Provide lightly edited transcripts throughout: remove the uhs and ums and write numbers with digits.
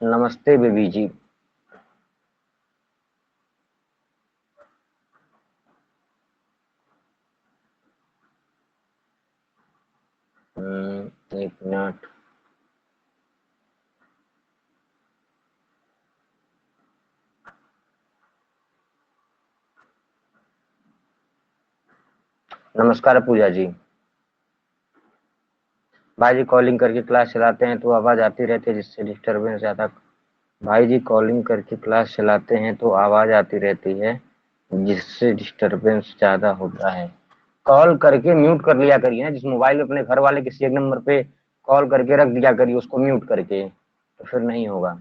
नमस्ते बेबी जी। एक मिनट। नमस्कार पूजा जी। भाई जी कॉलिंग करके क्लास चलाते हैं तो आवाज आती रहती है जिससे डिस्टरबेंस ज्यादा। भाई जी कॉलिंग करके क्लास चलाते हैं तो आवाज आती रहती है जिससे डिस्टरबेंस ज्यादा होता है। कॉल करके म्यूट कर लिया करिए ना, जिस मोबाइल में अपने घर वाले किसी एक नंबर पे कॉल करके रख दिया करिए उसको म्यूट करके, तो फिर नहीं होगा।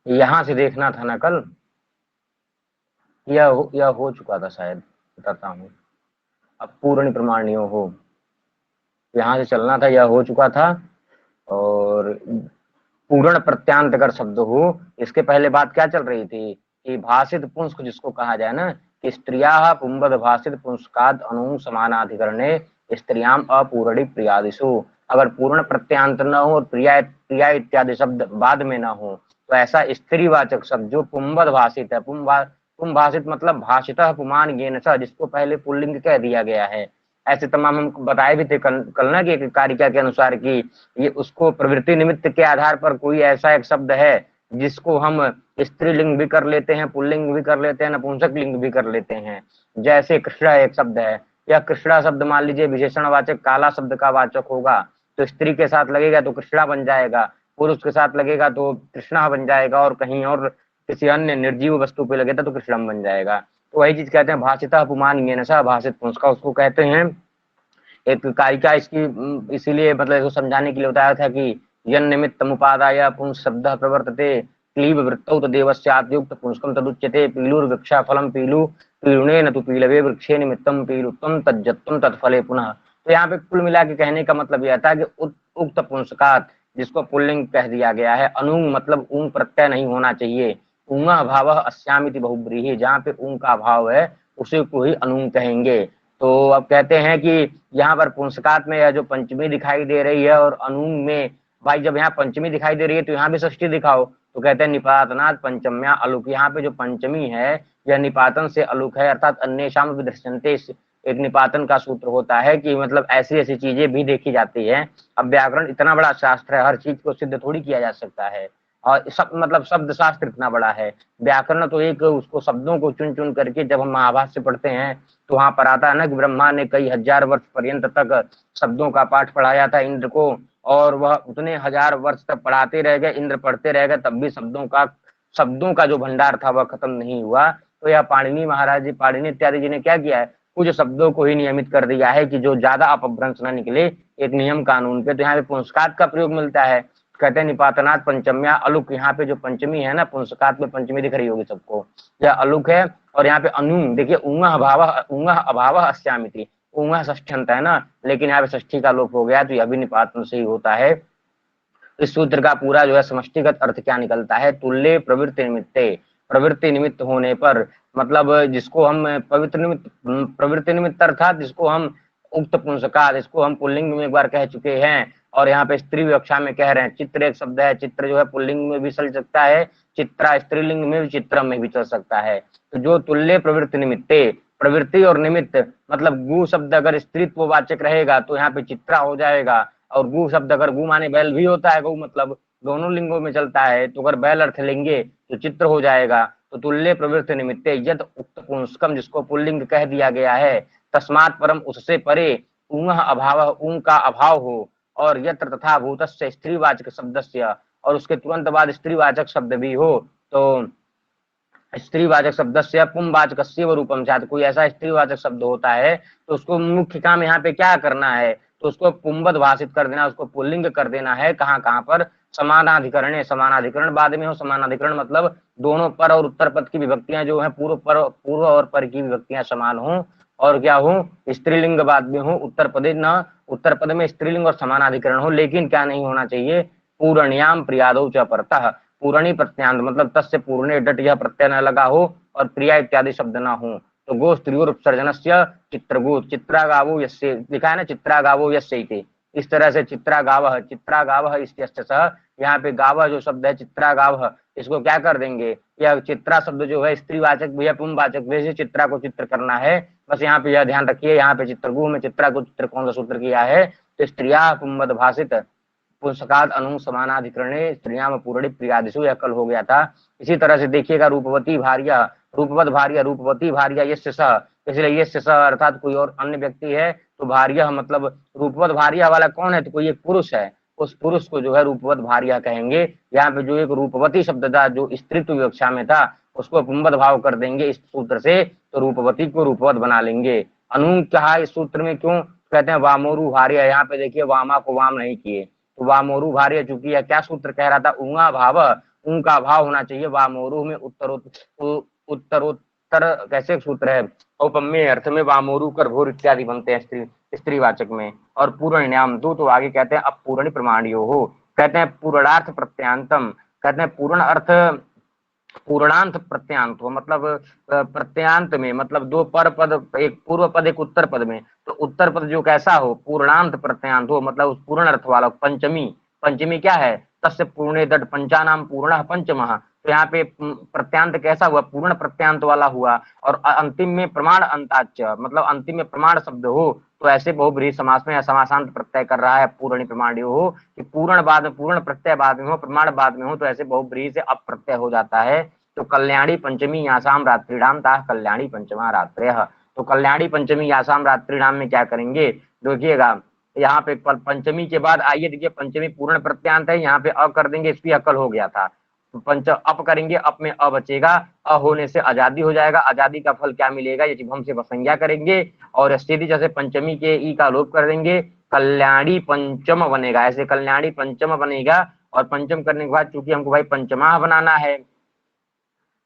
यहाँ से देखना था ना कल। यह हो चुका था शायद, बताता हूँ। अब पूर्ण प्रमाणियों हो, यहाँ से चलना था, यह हो चुका था। और पूर्ण प्रत्यांत अगर शब्द हो, इसके पहले बात क्या चल रही थी कि भाषित पुंस्क जिसको कहा जाए ना, कि स्त्रिया पुंबद भाषित पुंस्काद अनु समानाधिकरणे स्त्रियाम अपूर्णी प्रियादिशु। अगर पूर्ण प्रत्यांत न हो और प्रिया प्रिया इत्यादि शब्द बाद में न हो, तो ऐसा स्त्रीवाचक शब्द जो पुंबद भाषित है, पुम भाषित मतलब भाषितः पुमान येन स, जिसको पहले पुल्लिंग कह दिया गया है। ऐसे तमाम हम बताए भी थे कल ना, कि एक कारिका के अनुसार की ये उसको प्रवृत्ति निमित्त के आधार पर कोई ऐसा एक शब्द है जिसको हम स्त्रीलिंग भी कर लेते हैं, पुल्लिंग भी कर लेते हैं, नपुंसक लिंग भी कर लेते हैं। जैसे कृष्णा एक शब्द है, या कृष्णा शब्द मान लीजिए विशेषणवाचक काला शब्द का वाचक होगा, तो स्त्री के साथ लगेगा तो कृष्णा बन जाएगा, पुरुष के साथ लगेगा तो कृष्णा बन जाएगा, और कहीं और किसी अन्य निर्जीव वस्तु पे लगेगा तो कृष्णम बन जाएगा। तो वही चीज कहते हैं भाषिता पुमान ये नशा भाषित पुंस्का, उसको कहते हैं। एक कारिका इसकी इसीलिए मतलब इसको समझाने के लिए बताया था कि यन निमित्तम उपादाय पुंस शब्द प्रवर्तते क्लीब वृत्तौ तदेवस्याद्युक्त पुंस्कम तदुच्यते पीलुर वृक्षा फलम पीलु पीलुने न तु पीलवे वृक्षे निमित्तम पीलुत्वम तज्जत्वम तत्फले पुनः। तो यहाँ पे कुल मिला के कहने का मतलब यह था कि उक्त पुंस्कात, जिसको पुल्लिंग कह दिया गया है, अनुंग मतलब ऊंग प्रत्यय नहीं होना चाहिए। ऊंग अभाव अस्यामिति बहुब्रीहि, जहाँ पे ऊंग का अभाव है उसी को ही अनुंग कहेंगे। तो अब कहते हैं कि यहाँ पर पुंस्कात में यह जो पंचमी दिखाई दे रही है और अनूंग में, भाई जब यहाँ पंचमी दिखाई दे रही है तो यहाँ भी षष्ठी दिखाओ। तो कहते हैं निपातनाथ पंचम्या अलुक, यहाँ पे जो पंचमी है यह निपातन से अलुक है, अर्थात अन्येषाम विदृश्यन्ते, एक निपातन का सूत्र होता है कि मतलब ऐसी ऐसी चीजें भी देखी जाती है। अब व्याकरण इतना बड़ा शास्त्र है, हर चीज को सिद्ध थोड़ी किया जा सकता है। और सब मतलब शब्द शास्त्र इतना बड़ा है, व्याकरण तो एक उसको शब्दों को चुन चुन करके जब हम महाभाष्य पढ़ते हैं तो वहां पर आता है ना कि ब्रह्मा ने कई हजार वर्ष पर्यंत तक शब्दों का पाठ पढ़ाया था इंद्र को, और वह उतने हजार वर्ष तक पढ़ाते रह गए, इंद्र पढ़ते रह गए, तब भी शब्दों का जो भंडार था वह खत्म नहीं हुआ। तो यह पाणिनि महाराज जी, पाणिनि इत्यादि जी ने क्या किया है, कुछ शब्दों को ही नियमित कर दिया है कि जो ज्यादा अपभ्रंश न निकले एक नियम कानून पे। तो यहाँ पे पुंस्कात का प्रयोग मिलता है। कहते हैं निपातनाथ पंचम्या अलुक, यहाँ पे जो पंचमी है ना, पुंस्कात में पंचमी दिख रही होगी सबको, यह अलुक है। और यहाँ पे अनुंग देखिए, ऊंगा अभाव अस्यामिति, ऊंगा षष्ठ्यंत है ना, लेकिन यहाँ पे षष्ठी का लोप हो गया, तो यह भी निपातन से ही होता है। इस सूत्र का पूरा जो है समष्टिगत अर्थ क्या निकलता है, तुल्य प्रवृत्ति निमित्ते, प्रवृत्ति निमित्त होने पर, मतलब जिसको हम पवित्र निमित्त, प्रवृत्ति निमित्त अर्थात जिसको हम उक्त पुंसका, जिसको हम पुल्लिंग में एक बार कह चुके हैं और यहाँ पे स्त्री विवक्षा में कह रहे हैं। चित्र एक शब्द है, चित्र जो है पुल्लिंग में भी चल सकता है, चित्रा स्त्रीलिंग में भी, चित्रम में भी चल सकता है। तो जो तुल्य प्रवृत्ति निमित्ते, प्रवृत्ति और निमित्त मतलब गु शब्द अगर स्त्रीत्व वाचक रहेगा तो यहाँ पे चित्रा हो जाएगा, और गु शब्द अगर गु माने बैल भी होता है, गु मतलब दोनों लिंगों में चलता है, तो अगर बैल अर्थ लेंगे तो चित्र हो जाएगा। तो तुल्य प्रवृत्ति निमित्ते यद उक्त पुंस्कम, जिसको पुल्लिंग कह दिया गया है, तस्मात् परम उससे परे, ऊंग अभाव ऊंग का अभाव हो, और यत्र तथा भूतस्य स्त्रीवाचक शब्दस्य, और उसके तुरंत बाद स्त्रीवाचक शब्द भी हो, तो स्त्रीवाचक शब्द से पुंवाचक रूपम चाहते, कोई ऐसा स्त्रीवाचक शब्द होता है तो उसको मुख्य काम यहाँ पे क्या करना है, तो उसको पुंबद भाषित कर देना, उसको पुल्लिंग कर देना है। कहाँ कहाँ पर, समानाधिकरण, समानाधिकरण बाद में हो, समानाधिकरण मतलब दोनों पर और उत्तर पद की विभक्तियां जो है पूर्व और पर की विभक्तियां समान हो, और क्या हूँ, स्त्रीलिंग बाद में हूँ, उत्तर पदे न, उत्तर पद में स्त्रीलिंग और समानाधिकरण हो, लेकिन क्या नहीं होना चाहिए, पूर्णियाम प्रियादौ च परतः, पूर्णी प्रत्यांत मतलब तस्य पूर्णे डट यह प्रत्यय न लगा हो और प्रिया इत्यादि शब्द न हो। तो गो स्त्रियोर उपसर्जनस्य चित्रगो, चित्रा गावो यस्य लिखा है ना, चित्रा गावो यस्य, इस तरह से चित्रा गावः इत्यस्य सह, यहाँ पे गावः जो शब्द है चित्रा गावः, इसको क्या कर देंगे, यह चित्रा शब्द जो है स्त्रीवाचक भी है पुंवाचक भी है, चित्रा को चित्र करना है। बस यहाँ पे यह ध्यान रखिए, यहाँ पे चित्रगु में चित्रा को चित्र कौन सा सूत्र किया है, तो स्त्रिया पुंवद भाषित पुंसकाद अनु समानाधिकरणे स्त्रियाम पूर्णी प्रियादिशु, यह कल हो गया था। इसी तरह से देखिएगा रूपवती भार्या, रूपवत भार्या, रूपवती भार्या यस्य सह, इसलिए यस्य सह अर्थात कोई और अन्य व्यक्ति है, तो भार्या मतलब रूपवत भार्या वाला कौन है, तो कोई एक पुरुष है, उस पुरुष को जो है रूपवत भार्या कहेंगे। यहाँ पे जो एक रूपवती शब्द था जो स्त्रीत्व विवक्षा में था, उसको पुंवद भाव कर देंगे इस सूत्र से, तो रूपवती को रूपवत बना लेंगे। अनु कहा इस सूत्र में क्यों, कहते हैं वामोरु भार्या, यहाँ पे देखिए वामा को वाम नहीं किए, तो वामोरु भार्या, चूंकि यह क्या सूत्र कह रहा था, ऊंगा भाव, ऊं का भाव होना चाहिए, वामोरु में उत्तरोत्तर कैसे सूत्र है, औपम्य अर्थ में वामोरु कर भोर इत्यादि बनते हैं स्त्रीवाचक में। और पूर्णियाम तो आगे कहते हैं अब पूर्णी प्रमाणियो हो, कहते हैं पूर्णार्थ प्रत्यांतम, कहते हैं पूर्ण अर्थ पूर्णांत प्रत्यांत हो, मतलब प्रत्यांत में मतलब दो पर पद, एक पूर्व पद एक उत्तर पद में, तो उत्तर पद जो कैसा हो, पूर्णांत प्रत्यांत हो, मतलब उस पूर्ण अर्थ वाला। पंचमी, पंचमी क्या है, तस्य पूर्णे दट पंचानाम पूर्ण पंचमः, तो यहाँ पे प्रत्यांत कैसा हुआ, पूर्ण प्रत्यांत वाला हुआ। और अंतिम में प्रमाण अंताच, मतलब अंतिम में प्रमाण शब्द हो, तो ऐसे बहुब्रीहि समास में समासांत प्रत्यय कर रहा है पूर्णी प्रमाणियो हो, कि पूर्ण बाद में पूर्ण प्रत्यय बाद में हो, प्रमाण बाद में हो, तो ऐसे बहुब्रीहि से अप्रत्यय हो जाता है। तो कल्याणी पंचमी यासाम रात्रिणाम ता कल्याणी पंचमा रात्रयः, तो कल्याणी पंचमी यासाम रात्रिणाम में क्या करेंगे, देखिएगा यहाँ पे पंचमी के बाद आइए देखिए, पंचमी पूर्ण प्रत्यांत है, यहाँ पे अ कर देंगे, इसकी अकल हो गया था, तो पंच अप करेंगे, अप में अ बचेगा, अ होने से आजादी हो जाएगा, आजादी का फल क्या मिलेगा, ये हम से वसंज्ञा करेंगे, और स्थिति जैसे पंचमी के ई का लोप कर देंगे, कल्याणी पंचम बनेगा, ऐसे कल्याणी पंचम बनेगा। और पंचम करने के बाद चूंकि हमको भाई पंचमा बनाना है,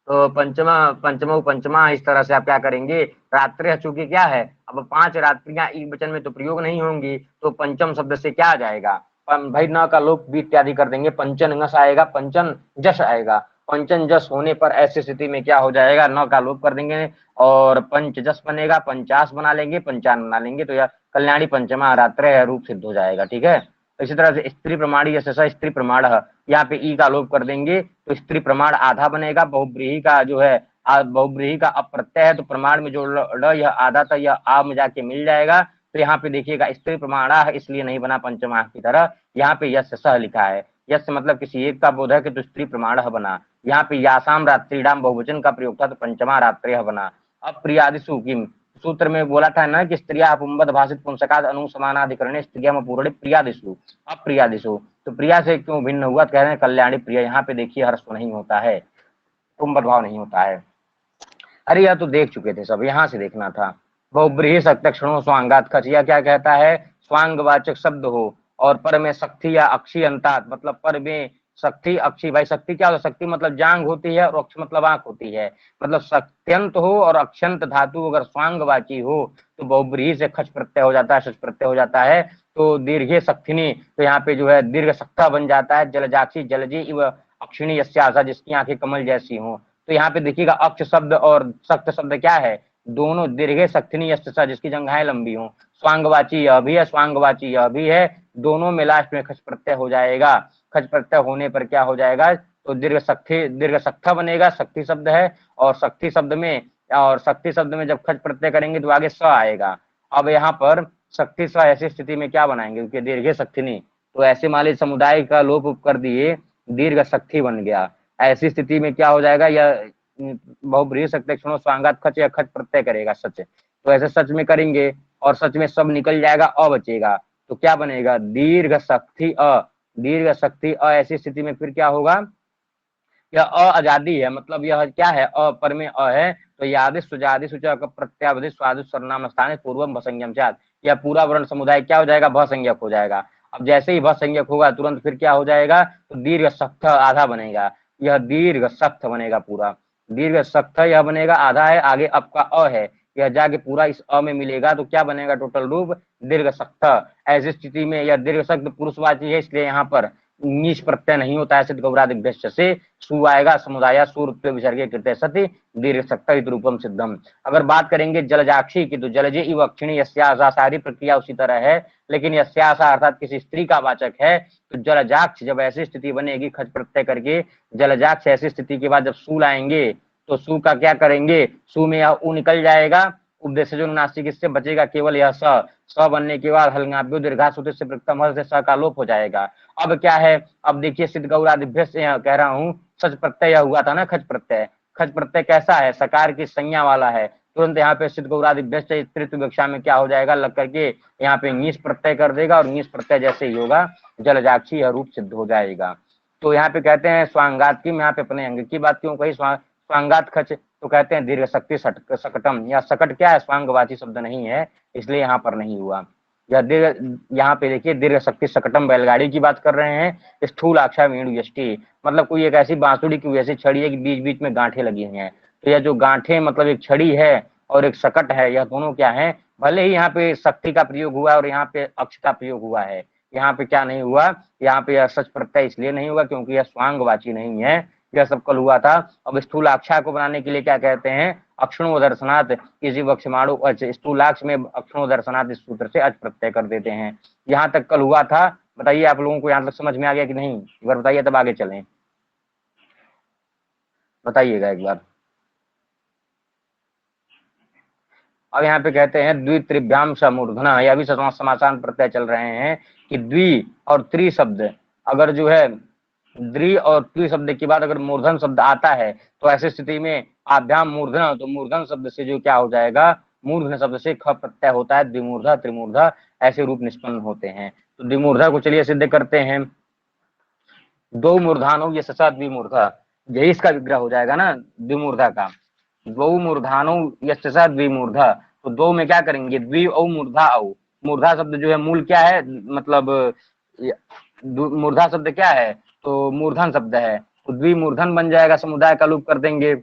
तो पंचमा पंचमो पंचमा, इस तरह से आप क्या करेंगे, रात्रि चूंकि क्या है, अब 5 रात्रियां एक वचन में तो प्रयोग नहीं होंगी, तो पंचम शब्द से क्या आ जाएगा, भाई न का लोप भी इत्यादि कर देंगे, पंचन नस आएगा, पंचन जस आएगा, पंचन जस होने पर ऐसी स्थिति में क्या हो जाएगा, न का लोप कर देंगे और पंच जस बनेगा, पंचास बना लेंगे, पंचान बना लेंगे, तो यह कल्याणी पंचमा रात्रि रूप सिद्ध हो जाएगा। ठीक है, इसी तरह से स्त्री प्रमाणी यशसा स्त्री प्रमाण, यहाँ पे ई का लोप कर देंगे, तो स्त्री प्रमाण आधा बनेगा, बहुब्रीहि का जो है बहुब्रीहि का अप्रत्यय है, तो प्रमाण में जो ल यह आधा था यह आ में जाके मिल जाएगा, तो यहाँ पे देखिएगा स्त्री प्रमाणा है, इसलिए नहीं बना पंचमा की तरह, यहाँ पे यश सह लिखा है, यश मतलब किसी एक का बोध है कि तो स्त्री प्रमाण बना, यहाँ पे यासाम रात्रिडाम बहुवचन का प्रयोग था, तो पंचमा रात्रि बना। अब प्रियादिशु किम, सूत्र में बोला था ना कि स्त्रिया पुंबद भाषित पुंसकाद अनुसमानाधिकरणे स्त्रिया पूर्णे प्रियादिशु, अप्रियादिशु, तो प्रिया से क्यों भिन्न हुआ, कह रहे हैं कल्याणी प्रिया, यहाँ पे देखिए हर्ष नहीं होता है, पुंबद भाव नहीं होता है। अरे यह तो देख चुके थे सब, यहाँ से देखना था। बहुब्रीहि सत्यक्षणों स्वांगात खच, यह क्या कहता है, स्वांगवाचक शब्द हो और पर में शक्ति या अक्षी अंतात, मतलब पर में शक्ति अक्षी, भाई शक्ति क्या होता है, शक्ति मतलब जांग होती है और अक्ष मतलब आंख होती है, मतलब शक्त्यंत हो और अक्षंत धातु अगर स्वांगवाची हो तो बहुब्रीहि से खच प्रत्यय हो जाता है, सच प्रत्यय हो जाता है, तो दीर्घे शक्तिनी, तो यहाँ पे जो है दीर्घ सक्ता बन जाता है, जलजाक्षी जलजी इव अक्षिणी यस्यासा, जिसकी आंखें कमल जैसी हो। तो यहाँ पे देखिएगा अक्ष शब्द और सक्त शब्द क्या है, दोनों दीर्घे शक्तिनी यस्सा, जिसकी जंघाएं लंबी हो, स्वांगवाची यह भी है, स्वांगवाची यह भी है, दोनों में लास्ट में खच प्रत्यय हो जाएगा, खच प्रत्यय होने पर क्या हो जाएगा, तो दीर्घ सक्था बनेगा, शक्ति शब्द है, और शक्ति शब्द में जब खच प्रत्यय करेंगे तो आगे स आएगा। अब यहाँ पर शक्ति स ऐसी स्थिति में क्या बनाएंगे, क्योंकि दीर्घे शक्तिनी, तो ऐसे माले समुदाय का लोप कर दिए, दीर्घ शक्ति बन गया, ऐसी स्थिति में क्या हो जाएगा, यह बहुब्रीहि सत्यक्षणों स्वांगात खच या खच प्रत्यय करेगा सच, तो ऐसे सच में करेंगे और सच में सब निकल जाएगा, अ बचेगा, तो क्या बनेगा, दीर्घ शक्ति अ, दीर्घ शक्ति अ, ऐसी स्थिति में फिर क्या होगा, यह अ आजादी है, मतलब यह क्या है, अ पर में अ है, तो यादि सुजादि सुचक प्रत्यावधि स्वादि सर्वनाम स्थान पूर्वम भसंज्ञम चात, यह पूरा वर्ण समुदाय क्या हो जाएगा, भसंज्ञक हो जाएगा। अब जैसे ही भसंज्ञक होगा तुरंत फिर क्या हो जाएगा, तो दीर्घ सख्त आधा बनेगा, यह दीर्घ सख्त बनेगा पूरा, दीर्घ सख्त यह बनेगा, आधा है, आगे अब का अ है, यह जाके पूरा इस अ में मिलेगा तो क्या बनेगा टोटल रूप दीर्घ सक्त। ऐसी स्थिति में यह दीर्घ सक्त पुरुषवाची है, इसलिए यहाँ पर नीच प्रत्यय नहीं होता है, सिद्ध गौरादिभ्यश्च से सु आएगा, समुदाय सूर्य विसर्गे कृत्य सति दीर्घ सक्त रूपम सिद्धम। अगर बात करेंगे जलजाक्षी की तो जलजे इव अक्षिणी यस्यासा, सारी प्रक्रिया उसी तरह है, लेकिन यस्यासा अर्थात किसी स्त्री का वाचक है तो जलजाक्ष जब ऐसी स्थिति बनेगी खच प्रत्यय करके, जलजाक्ष ऐसी स्थिति के बाद जब सु लाएंगे तो सु का क्या करेंगे, सु में यह उ निकल जाएगा, उपदेश जो नासिक, इससे बचेगा केवल यह स बनने के बाद हलंगाभ्यो दीर्घा सूत्र से प्रथम हल से स का लोप हो जाएगा। अब क्या है, अब देखिए सिद्ध गौरादिभ्य से कह रहा हूँ, सच प्रत्यय हुआ था ना खच प्रत्यय, खच प्रत्यय कैसा है, सकार की संज्ञा वाला है, तुरंत यहाँ पे सिद्ध गौरादिभ्य से तृतीय कक्षा में क्या हो जाएगा, लग करके यहाँ पे नीच प्रत्यय कर देगा और नीच प्रत्यय जैसे ही होगा जलजाक्षी यह रूप सिद्ध हो जाएगा। तो यहाँ पे कहते हैं स्वांगात की, मैं यहाँ पे अपने अंग की बात क्यों कही, स्वांगात खच, तो कहते हैं दीर्घ शक्ति सकटम, या सकट क्या है, स्वांगवाची शब्द नहीं है, इसलिए यहाँ पर नहीं हुआ। यह दीर्घ, यहाँ पे देखिए दीर्घ शक्ति सकटम बैलगाड़ी की बात कर रहे हैं। स्थूल अक्षय वेणु यष्टि, मतलब कोई एक ऐसी बांसुरी की वैसी छड़ी है कि बीच बीच में गांठें लगी हुई हैं, तो यह जो गांठें मतलब एक छड़ी है और एक सकट है, यह दोनों क्या है, भले ही यहाँ पे शक्ति का प्रयोग हुआ और यहाँ पे अक्ष का प्रयोग हुआ है, यहाँ पे क्या नहीं हुआ, यहाँ पे यह सच प्रत्यय इसलिए नहीं हुआ क्योंकि यह स्वांगवाची नहीं है, यह सब कल हुआ था। अब स्थूलाक्षा को बनाने के लिए क्या कहते हैं, अक्षणो दर्शनात् किसी वक्षमाणु अच, स्थूलाक्ष में अक्षणो दर्शनात् इस सूत्र से अच प्रत्यय कर देते हैं। यहाँ तक कल हुआ था, बताइए आप लोगों को यहाँ तक समझ में आ गया कि नहीं, एक बार बताइए तब आगे चलें, बताइएगा एक बार। अब यहाँ पे कहते हैं द्वित्रिभ्याम समूर्धना, यह भी समासान प्रत्यय चल रहे हैं कि द्वि और त्रि शब्द, अगर जो है द्वि और त्रि शब्द के बाद अगर मूर्धन शब्द आता है तो ऐसी स्थिति में आभ्याम मूर्धन, तो मूर्धन शब्द से जो क्या हो जाएगा, मूर्धन शब्द से ख प्रत्यय होता है, द्विमूर्धा त्रिमूर्धा ऐसे रूप निष्पन्न होते हैं। तो द्विमूर्धा को चलिए सिद्ध करते हैं, दो मूर्धानो ये ससा द्विमूर्धा, यही इसका विग्रह हो जाएगा ना द्विमूर्धा का, द्वौ मूर्धानो यस्सा द्विमूर्धा, तो दो में क्या करेंगे द्वि औ मूर्धा औ, मूर्धा शब्द जो है मूल क्या है, मतलब मूर्धा शब्द क्या है, तो मूर्धन शब्द है, तो द्विमूर्धन बन जाएगा, समुदाय का लोप कर देंगे,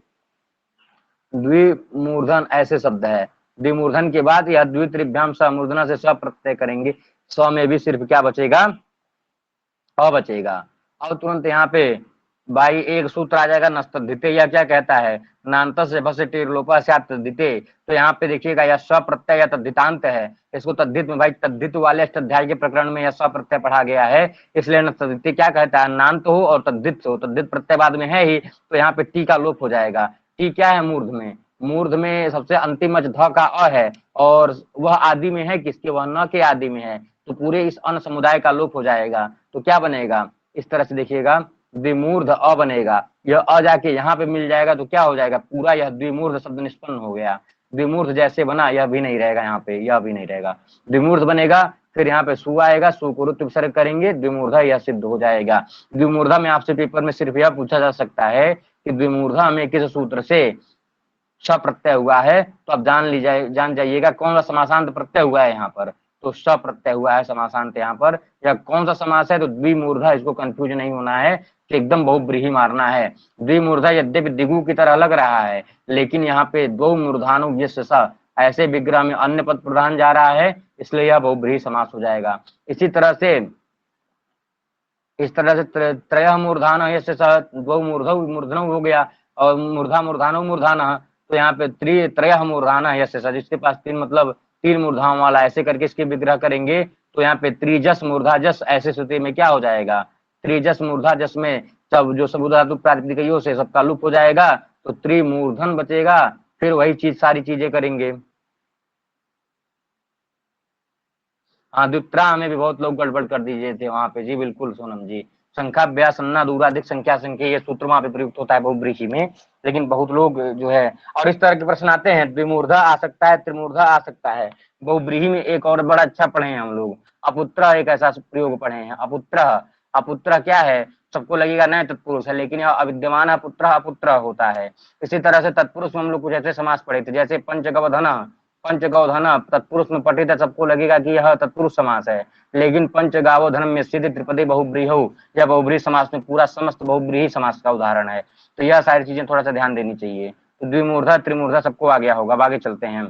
द्विमूर्धन ऐसे शब्द है, द्विमूर्धन के बाद यह द्वित्रिभ्याम समूर्धना से स प्रत्यय करेंगे, स में भी सिर्फ क्या बचेगा, अ बचेगा। अब तुरंत यहाँ पे भाई एक सूत्र आ जाएगा नस्तद्धिते, या क्या कहता है, नान्त से भस टीरलोपा से तद्धिते, तो यहाँ पे देखिएगा यह स प्रत्यय या तद्धितांत है, इसको तद्धित में भाई तद्धित वाले अष्टाध्याय के प्रकरण में यह स प्रत्यय पढ़ा गया है, इसलिए नस्तद्धिते क्या कहता है, नान्त हो और तद्धित हो, तद्धित प्रत्यय बाद में है ही, तो यहाँ पे टी का लोप हो जाएगा। टी क्या है मूर्ध में, मूर्ध में सबसे अंतिम अच ध का अ है और वह आदि में है किसके, वह न के आदि में है, तो पूरे इस अन समुदाय का लोप हो जाएगा, तो क्या बनेगा, इस तरह से देखिएगा द्विमूर्ध अ बनेगा, यह अ जाके यहाँ पे मिल जाएगा तो क्या हो जाएगा, पूरा यह द्विमूर्ध शब्द निष्पन्न हो गया, द्विमूर्ध जैसे बना यह भी नहीं रहेगा, यहाँ पे यह भी नहीं रहेगा, द्विमूर्ध बनेगा, फिर यहाँ पे सु आएगा, सु को रुत्व विसर्ग करेंगे, द्विमूर्धा यह सिद्ध हो जाएगा। द्विमूर्धा में आपसे पेपर में सिर्फ यह पूछा जा सकता है कि द्विमूर्धा में किस सूत्र से स प्रत्यय हुआ है, तो अब जान जाइएगा कौन सा समासांत प्रत्यय हुआ है यहाँ पर, तो स प्रत्यय हुआ है समासांत यहाँ पर, या कौन सा समास है, तो द्विमूर्धा, इसको कंफ्यूज नहीं होना है कि एकदम बहुब्रीहि मारना है। द्विमूर्धा यद्यपि दिगु की तरह लग रहा है, लेकिन यहाँ पे दो मूर्धानु यस्य स ऐसे विग्रह में अन्य पद प्रधान जा रहा है, इसलिए यह बहुब्रीहि समास हो जाएगा। इसी तरह से त्रय मूर्धान यस्य स द्वौ मूर्धनौ हो गया, और मूर्धा मूर्धानो मूर्धान, तो यहाँ पे त्रय मूर्धान यस्य स, जिसके पास तीन मतलब तीन मूर्धाओं वाला, ऐसे करके इसके विग्रह करेंगे तो यहाँ पे त्रिजस मूर्धा जस ऐसे स्थिति में क्या हो जाएगा, त्रिजस मूर्धा जस में सब जो सबूत धातु प्रातिपदिक से सबका लुप्त हो जाएगा, तो त्रिमूर्धन बचेगा, फिर वही चीज सारी चीजें करेंगे। हाँ द्वित्रा में भी बहुत लोग गड़बड़ कर दीजिए थे वहां पे, जी बिल्कुल सोनम जी, संख्या व्यासन्ना दूराधिक संख्या संख्या ये सूत्र वहां पे प्रयुक्त होता है बहुब्रीहि में, लेकिन बहुत लोग जो है, और इस तरह के प्रश्न आते हैं, द्विमूर्धा आ सकता है, त्रिमूर्धा आ सकता है, बहुब्रीहि में एक और बड़ा अच्छा पढ़े हैं हम लोग, अपुत्र एक ऐसा प्रयोग पढ़े हैं, अपुत्र, अपुत्र क्या है, सबको लगेगा नए तत्पुरुष है, लेकिन यह अविद्यमान अपुत्र अपुत्र होता है। इसी तरह से तत्पुरुष में हम लोग कुछ ऐसे समास पढ़े थे, जैसे पंचगवधन, पंचगौधन तत्पुरुष में पठित है, सबको लगेगा कि यह तत्पुरुष समास है, लेकिन पंचगावोधन में स्थित त्रिपदी बहुब्रीहि, यह बहुब्रीहि समास में पूरा समस्त बहुब्रीहि समास का उदाहरण है, तो यह सारी चीजें थोड़ा सा ध्यान देनी चाहिए। तो द्विमूर्धा त्रिमूर्धा सबको आ गया होगा। अब आगे चलते हैं।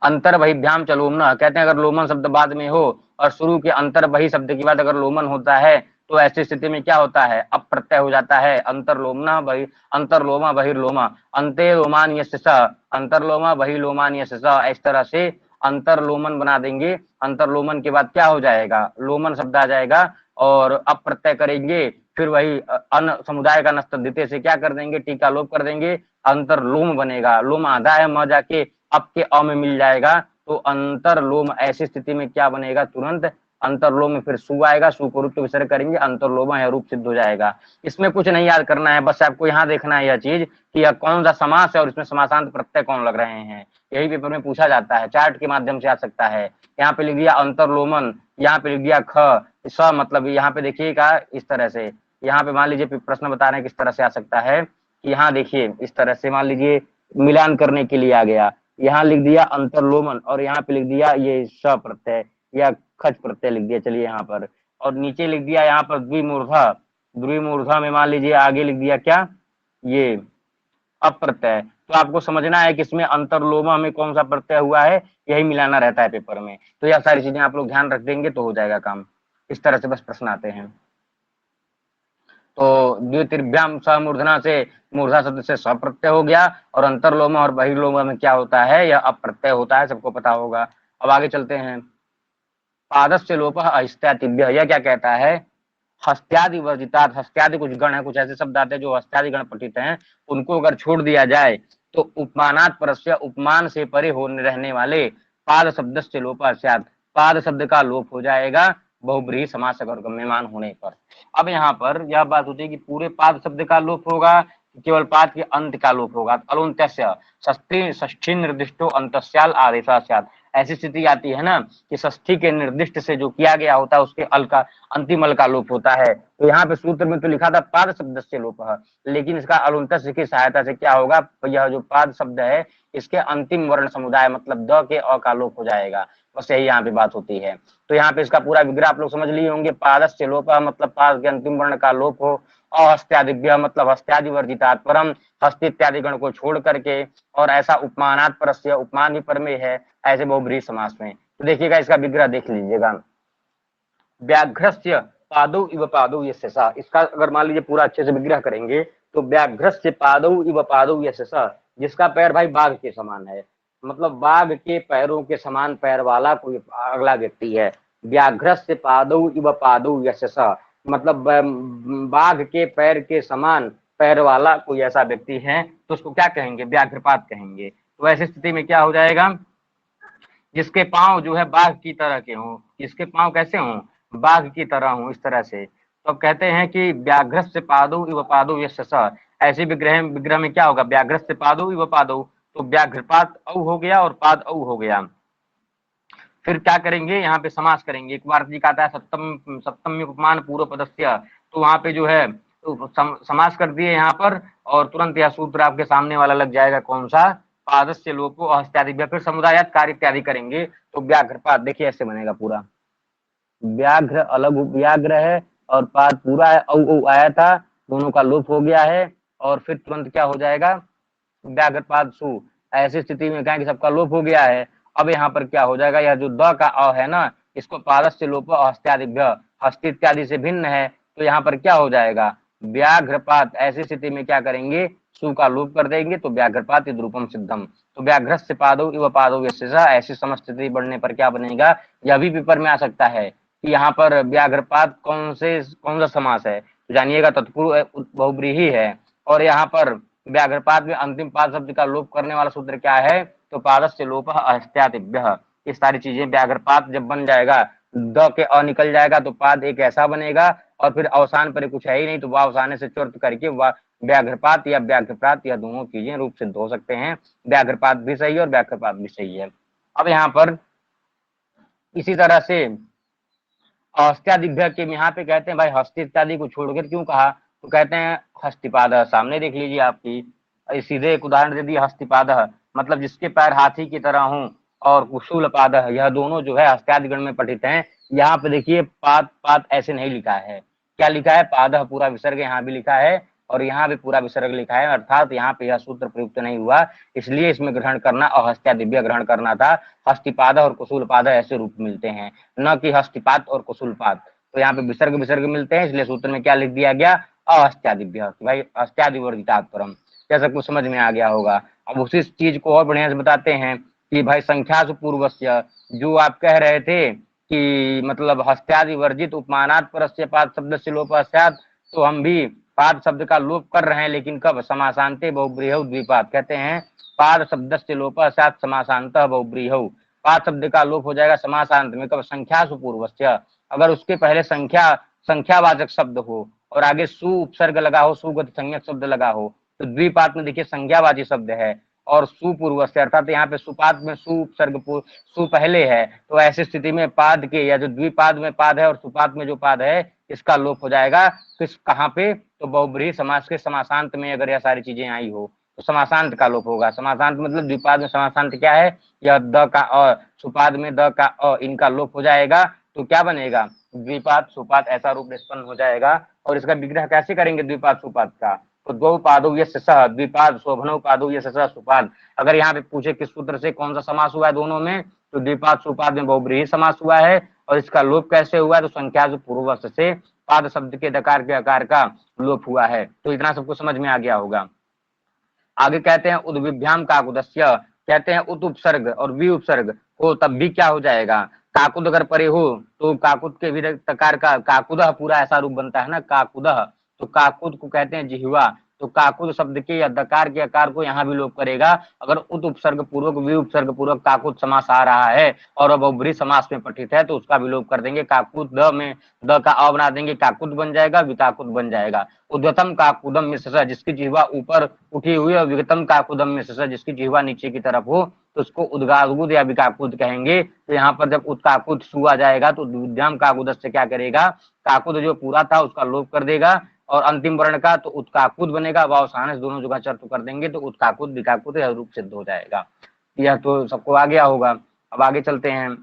अंतर बहिभ्याम च लोमना, कहते हैं अगर लोमन शब्द बाद में हो और शुरू के अंतर बही शब्द के बाद अगर लोमन होता है तो ऐसी स्थिति में क्या होता है, अप प्रत्यय हो जाता है। अंतरलोमना बहि, अंतरलोमा बहिर्लोमा, अंते लोमान यस्य स, अंतरलोमा बहिर्लोमान यस्य स, इस तरह से अंतरलोमन बना देंगे। अंतरलोमन के बाद क्या हो जाएगा, लोमन शब्द आ जाएगा और अप प्रत्यय करेंगे, फिर वही अन समुदाय का नस्त द्वितीय से क्या कर देंगे, टीका लोप कर देंगे, अंतरलोम बनेगा। लोम आधा है, म जाके अप के अ में मिल जाएगा, तो अंतरलोम। ऐसी स्थिति में क्या बनेगा, तुरंत अंतरलोम में फिर सु आएगा, सु को रूप के विसर्ग करेंगे, अंतरलोम है रूप सिद्ध हो जाएगा। इसमें कुछ नहीं याद करना है, बस आपको यहाँ देखना है यह चीज कि यह कौन सा समास है और इसमें समासांत प्रत्यय कौन लग रहे हैं। यही पेपर में पूछा जाता है, चार्ट के माध्यम से आ सकता है। यहाँ पे लिख दिया अंतरलोमन, यहाँ पे लिख दिया ख स, मतलब यहाँ पे देखिएगा इस तरह से। यहाँ पे मान लीजिए प्रश्न बता रहे हैं किस तरह से आ सकता है कि यहाँ देखिए इस तरह से, मान लीजिए मिलान करने के लिए आ गया, यहाँ लिख दिया अंतरलोमन और यहाँ पे लिख दिया ये स प्रत्यय या खच प्रत्यय लिख दिया। चलिए यहाँ पर, और नीचे लिख दिया यहाँ पर द्विमूर्धा, द्विमूर्धा में मान लीजिए आगे लिख दिया क्या, ये अप्रत्यय। तो आपको समझना है कि इसमें अंतरलोमा में कौन सा प्रत्यय हुआ है, यही मिलाना रहता है पेपर में। तो यह सारी चीजें आप लोग ध्यान रख देंगे तो हो जाएगा काम। इस तरह से बस प्रश्न आते हैं। तो द्वितीर्भ्याम समूर्धना से मूर्धा शब्द से स प्रत्यय हो गया, और अंतरलोमा और बहिर्लोमा में क्या होता है, यह अप्रत्यय होता है, सबको पता होगा। अब आगे चलते हैं। पादस्य लोप अहिस्त्यातिभ्य, यह क्या कहता है, हस्त्यादि वर्जितात, हस्त्यादि कुछ गण है, कुछ ऐसे शब्द आते हैं जो हस्त्यादि गण पठित हैं, उनको अगर छोड़ दिया जाए तो उपमानात् परस्य, उपमान से परे होने रहने वाले पाद शब्द से लोप स्यात्, पाद शब्द का लोप हो जाएगा बहुब्रीहि समास अगर गम्यमान होने पर। अब यहाँ पर यह बात होती है कि पूरे पाद शब्द का लोप होगा, केवल पाद के अंत का लोप होगा। अलुन्त्यस्य षष्ठी निर्दिष्टो अंतस्याल आदेशा स्यात्, ऐसी स्थिति आती है ना कि षष्ठी के निर्दिष्ट से जो किया गया होता है उसके अल का, अंतिम अल का लोप होता है। तो यहाँ पे सूत्र में तो लिखा था पाद शब्द से लोप है, लेकिन इसका अलुन्त्यस्य की सहायता से क्या होगा, यह जो पाद शब्द है इसके अंतिम वर्ण समुदाय मतलब द के अ का लोप हो जाएगा। बस यही यहाँ पे बात होती है। तो यहाँ पे इसका पूरा विग्रह आप लोग समझ लिए होंगे। पादस्य लोप मतलब पाद के अंतिम वर्ण का लोप हो, अहस्त्यादिभ्य मतलब हस्त्यादि वर्जितात परम, हस्ति इत्यादि गण को छोड़ करके, और ऐसा उपमानात् परस्य, उपमान भी पर में है ऐसे बहुब्रीहि समास में। तो देखिएगा इसका विग्रह देख लीजिएगा। व्याघ्रस्य पादौ इव पादौ यस्य स, इसका अगर मान लीजिए पूरा अच्छे से विग्रह करेंगे तो व्याघ्रस्य पादौ इव पादौ यस्य स, जिसका पैर भाई बाघ के समान है, मतलब बाघ के पैरों के समान पैर वाला कोई अगला व्यक्ति है। व्याघ्रस्य पादौ इव पादौ यस्य स, मतलब बाघ के पैर के समान पैर वाला कोई ऐसा व्यक्ति है तो उसको क्या कहेंगे, व्याघ्रपाद कहेंगे। तो ऐसी स्थिति में क्या हो जाएगा, जिसके पांव जो है बाघ की तरह के हों, इसके पांव कैसे हों, बाघ की तरह हों, इस तरह से। तो अब कहते हैं कि व्याघ्रस्य पादौ इव पादौ यस्य स, ऐसे विग्रह में क्या होगा, व्याघ्रस्य पादौ इव पादौ, तो व्याघ्रपाद औ हो गया और पाद औ हो गया। फिर क्या करेंगे, यहाँ पे समास करेंगे। एक बार जी कहता है सप्तम सप्तम उपमान पूर्व पदस्य, तो वहां पे जो है तो समास कर दिए यहाँ पर, और तुरंत यह सूत्र आपके सामने वाला लग जाएगा, कौन सा, पादस्य लोपो अहस्त्यादिभ्य। फिर समुदायात कार्य इत्यादि करेंगे तो व्याघ्रपाद देखिए ऐसे बनेगा पूरा। व्याघ्र अलग व्याघ्र है और पाद पूरा है, औ आया था, दोनों का लोप हो गया है, और फिर तुरंत क्या हो जाएगा, व्याघ्रपाद सु। ऐसी स्थिति में कहें कि सबका लोप हो गया है। अब यहाँ पर क्या हो जाएगा, यह जो द का अ है ना, इसको पादस्य लोप हस्त्यादिभ्य, हस्ति इत्यादि से भिन्न है, तो यहाँ पर क्या हो जाएगा, व्याघ्रपात। ऐसी स्थिति में क्या करेंगे, सु का लोप कर देंगे तो व्याघ्रपात रूपम सिद्धम। तो व्याघ्रस्य पादौ इव पादौ यस्य स, ऐसी समस्थिति बढ़ने पर क्या बनेगा, यह भी पेपर में आ सकता है कि यहाँ पर व्याघ्रपात कौन सा समास है, तो जानिएगा तत्पुरुष बहुब्रीहि है। और यहाँ पर व्याघ्रपात में अंतिम पाद शब्द का लोप करने वाला सूत्र क्या है, तो पादस्य लोप अहस्त्यादिभ्य। ये सारी चीजें, व्याघ्रपात जब बन जाएगा, द के अ निकल जाएगा तो पाद एक ऐसा बनेगा, और फिर अवसान पर कुछ है ही नहीं तो वह अवसाने से चुर्त करके व्याघ्रपात या व्याघ्रपात, या दोनों चीजें रूप सिद्ध हो सकते हैं। व्याघ्रपात भी सही है और व्याघ्रपात भी सही है। अब यहाँ पर इसी तरह से हस्त्यादिभ्य के यहाँ पे कहते हैं भाई हस्ति इत्यादि को छोड़कर क्यों कहा, तो कहते हैं हस्तिपाद, सामने देख लीजिए आपकी, सीधे एक उदाहरण दे दिया, हस्तिपाद मतलब जिसके पैर हाथी की तरह हों, और कुशूलपाद, यह दोनों जो है हस्त्यादिगण में पठित हैं। यहाँ पे देखिए पाद पाद ऐसे नहीं लिखा है, क्या लिखा है, पाद पूरा विसर्ग यहाँ भी लिखा है, और यहाँ भी पूरा विसर्ग लिखा है, अर्थात यहाँ पे यह सूत्र प्रयुक्त नहीं हुआ, इसलिए इसमें ग्रहण करना अहस्त्यादिव्य ग्रहण करना था। हस्तिपाद और कुशुलपाद ऐसे रूप मिलते हैं, न कि हस्तिपात और कुशुलपाद। तो यहाँ पे विसर्ग विसर्ग मिलते हैं, इसलिए सूत्र में क्या लिख दिया गया, अहस्त्यादिव्य। भाई हस्त्यादिवर्जितात् परम, क्या सबको समझ में आ गया होगा। अब उसी चीज को और बढ़िया से बताते हैं कि भाई संख्यासु पूर्वस्य, जो आप कह रहे थे कि मतलब हस्त्यादि वर्जित उपमानात् परस्य पाद शब्द से लोप स्यात्, तो हम भी पाद शब्द का लोप कर रहे हैं, लेकिन कब, समासांते बहुब्रीहौ द्विपाद। कहते हैं पाद शब्द से लोप स्यात् समासांतः बहुब्रीहौ, पाद शब्द का लोप हो जाएगा समासांत में, कब, संख्यासु पूर्वस्य, अगर उसके पहले संख्यावाचक शब्द हो और आगे सु उपसर्ग लगा हो, सुगत संज्ञक शब्द लगा हो, तो द्विपाद में देखिए संज्ञावाची शब्द है और सुपूर्व से, अर्थात यहाँ पे सुपाद में सु उपसर्ग सु पहले है, तो ऐसी स्थिति में पाद के, या जो द्विपाद में पाद है और सुपाद में जो पाद है, इसका लोप हो जाएगा। किस, कहाँ पे, तो बहुब्रीहि समास के समासांत में अगर यह सारी चीजें आई हो तो समासांत का लोप होगा। समासांत मतलब द्विपाद में समासांत क्या है, यह द का अ, सुपाद में द का अ, इनका लोप हो जाएगा, तो क्या बनेगा, द्विपाद सुपाद ऐसा रूप निष्पन्न हो जाएगा। और इसका विग्रह कैसे करेंगे द्विपाद सुपाद का, तो द्वौ पादौ यस्य सः द्विपाद, शोभनौ पादौ यस्य सः सुपाद। अगर यहाँ पे पूछे किस सूत्र से कौन सा समास हुआ है दोनों में, तो द्विपाद सुपाद में बहुब्रीहि समास हुआ है, और इसका लोप कैसे हुआ है, तो संख्या पूर्वस्थ से पाद शब्द के दकार के आकार का लोप हुआ है। तो इतना सबको समझ में आ गया होगा। आगे कहते हैं उद्विभ्याम काकुदस्य, कहते हैं उत उपसर्ग और वि उपसर्ग हो तब भी क्या हो जाएगा, काकुद अगर परे हो तो काकुद के भी तकार का काकुदह पूरा ऐसा रूप बनता है ना, काकुदह, तो काकुद को कहते हैं जिह्वा, तो काकुद शब्द के या दकार के आकार को यहाँ भी लोप करेगा। अगर उत उपसर्ग पूर्वक वि उपसर्ग पूर्वक काकुद समास आ रहा है और अब बहुब्रीहि समास में पठित है, तो उसका भी लोप कर देंगे, काकुद द में द का अ बना देंगे, काकुद बन जाएगा, विकाकुद बन जाएगा। उद्यतम काकुदम मिश्र, जिसकी जिह्वा ऊपर उठी हुई और विगतम काकुदम मिश्र, जिसकी जिह्वा नीचे की तरफ हो, तो उसको उद्गादुद या विकाकुद कहेंगे। तो यहाँ पर जब उत्काकुद सु आ जाएगा तो उद्याम काकुद से क्या करेगा, काकुद जो पूरा था उसका लोप कर देगा, और अंतिम वर्ण का तो उत्काकुद बनेगा, वावसानस दोनों जगह चर्त कर देंगे, तो उत्काकुद विकाकुद यह रूप सिद्ध हो जाएगा। यह तो सबको आ गया होगा। अब आगे चलते हैं,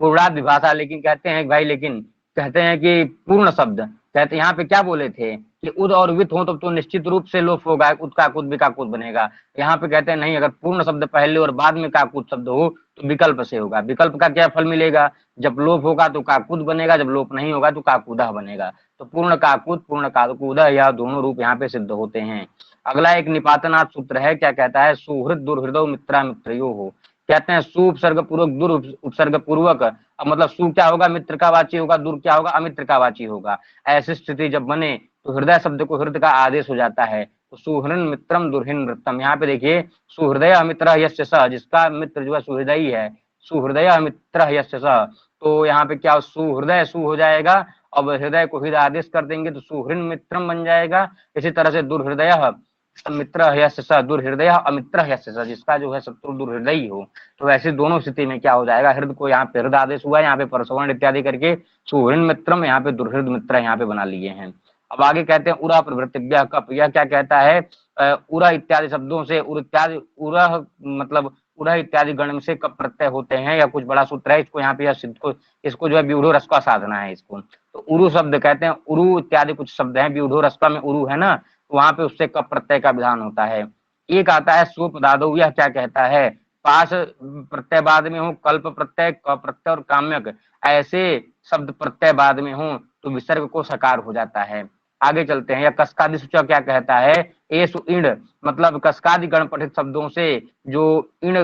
पूर्णार्थ विभाषा, लेकिन कहते हैं भाई, लेकिन कहते हैं कि पूर्ण शब्द, कहते हैं यहाँ पे क्या बोले थे कि उद और वित हो तो निश्चित रूप से लोप होगा, उद काकुद विकाकुद बनेगा। यहाँ पे कहते हैं नहीं, अगर पूर्ण शब्द पहले और बाद में काकुद शब्द हो तो विकल्प से होगा। विकल्प का क्या फल मिलेगा, जब लोप होगा तो काकुद बनेगा, जब लोप नहीं होगा तो काकुदह बनेगा। तो पूर्ण काकुद पूर्ण काकुदह यह दोनों रूप यहाँ पे सिद्ध होते हैं। अगला एक निपातनाथ सूत्र है, क्या कहता है, सुहृद दुर्हृदो मित्रा मित्रयो हो, कहते हैं सु उपसर्ग पूर्वक दुर उपसर्ग पूर्वक, अब मतलब सु क्या होगा, मित्र का वाची होगा, दुर क्या होगा, अमित्र का वाची होगा। ऐसी स्थिति जब बने तो हृदय शब्द को हृदय का आदेश हो जाता है, तो सुहृन मित्रम दुर्हिन वृत्तम। यहाँ पे देखिए सुहृदय मित्र यस्य सः, जिसका मित्र जो है सुहृदयी है, सुहृदय मित्र यस्य सः, तो यहाँ पे क्या सुहृदय सु हो जाएगा, अब हृदय को हृदय आदेश कर देंगे तो सुहृन मित्रम बन जाएगा। इसी तरह से दुर्हृदय मित्र यस्य सः दुर्हृदय अमित्र यस्य सः, जिसका जो है शत्रु दुर्हृदयी हो। तो ऐसे दोनों स्थिति में क्या हो जाएगा, हृदय को यहाँ पे हृदय आदेश हुआ है, यहाँ पे परसवर्ण इत्यादि करके सुहृन मित्रम, यहाँ पे दुर्हृद मित्र यहाँ पे बना लिए हैं। अब आगे कहते हैं उरा प्रवृत्तिभ्यः कप, यह क्या कहता है, उरा इत्यादि शब्दों से, उर इत्यादि उरा मतलब उरा इत्यादि गण से कप प्रत्यय होते हैं, या कुछ बड़ा सूत्र है, इसको यहाँ पे इसको जो है व्यूढ़ो रस का साधना है इसको। तो उरु शब्द कहते हैं, उरु इत्यादि कुछ शब्द हैं, व्यूढ़ो रस्का में उरु है ना, तो वहां पे उससे कप प्रत्यय का विधान होता है। एक आता है स्वपदादो, यह क्या कहता है, पास प्रत्यय बाद में हो, कल्प प्रत्यय, क प्रत्यय और काम्यक ऐसे शब्द प्रत्यय बाद में हो तो विसर्ग को सकार हो जाता है। आगे चलते हैं, या कस्कादि सूचक क्या कहता है, एसु इण, मतलब कस्कादि गण पठित शब्दों से जो इण,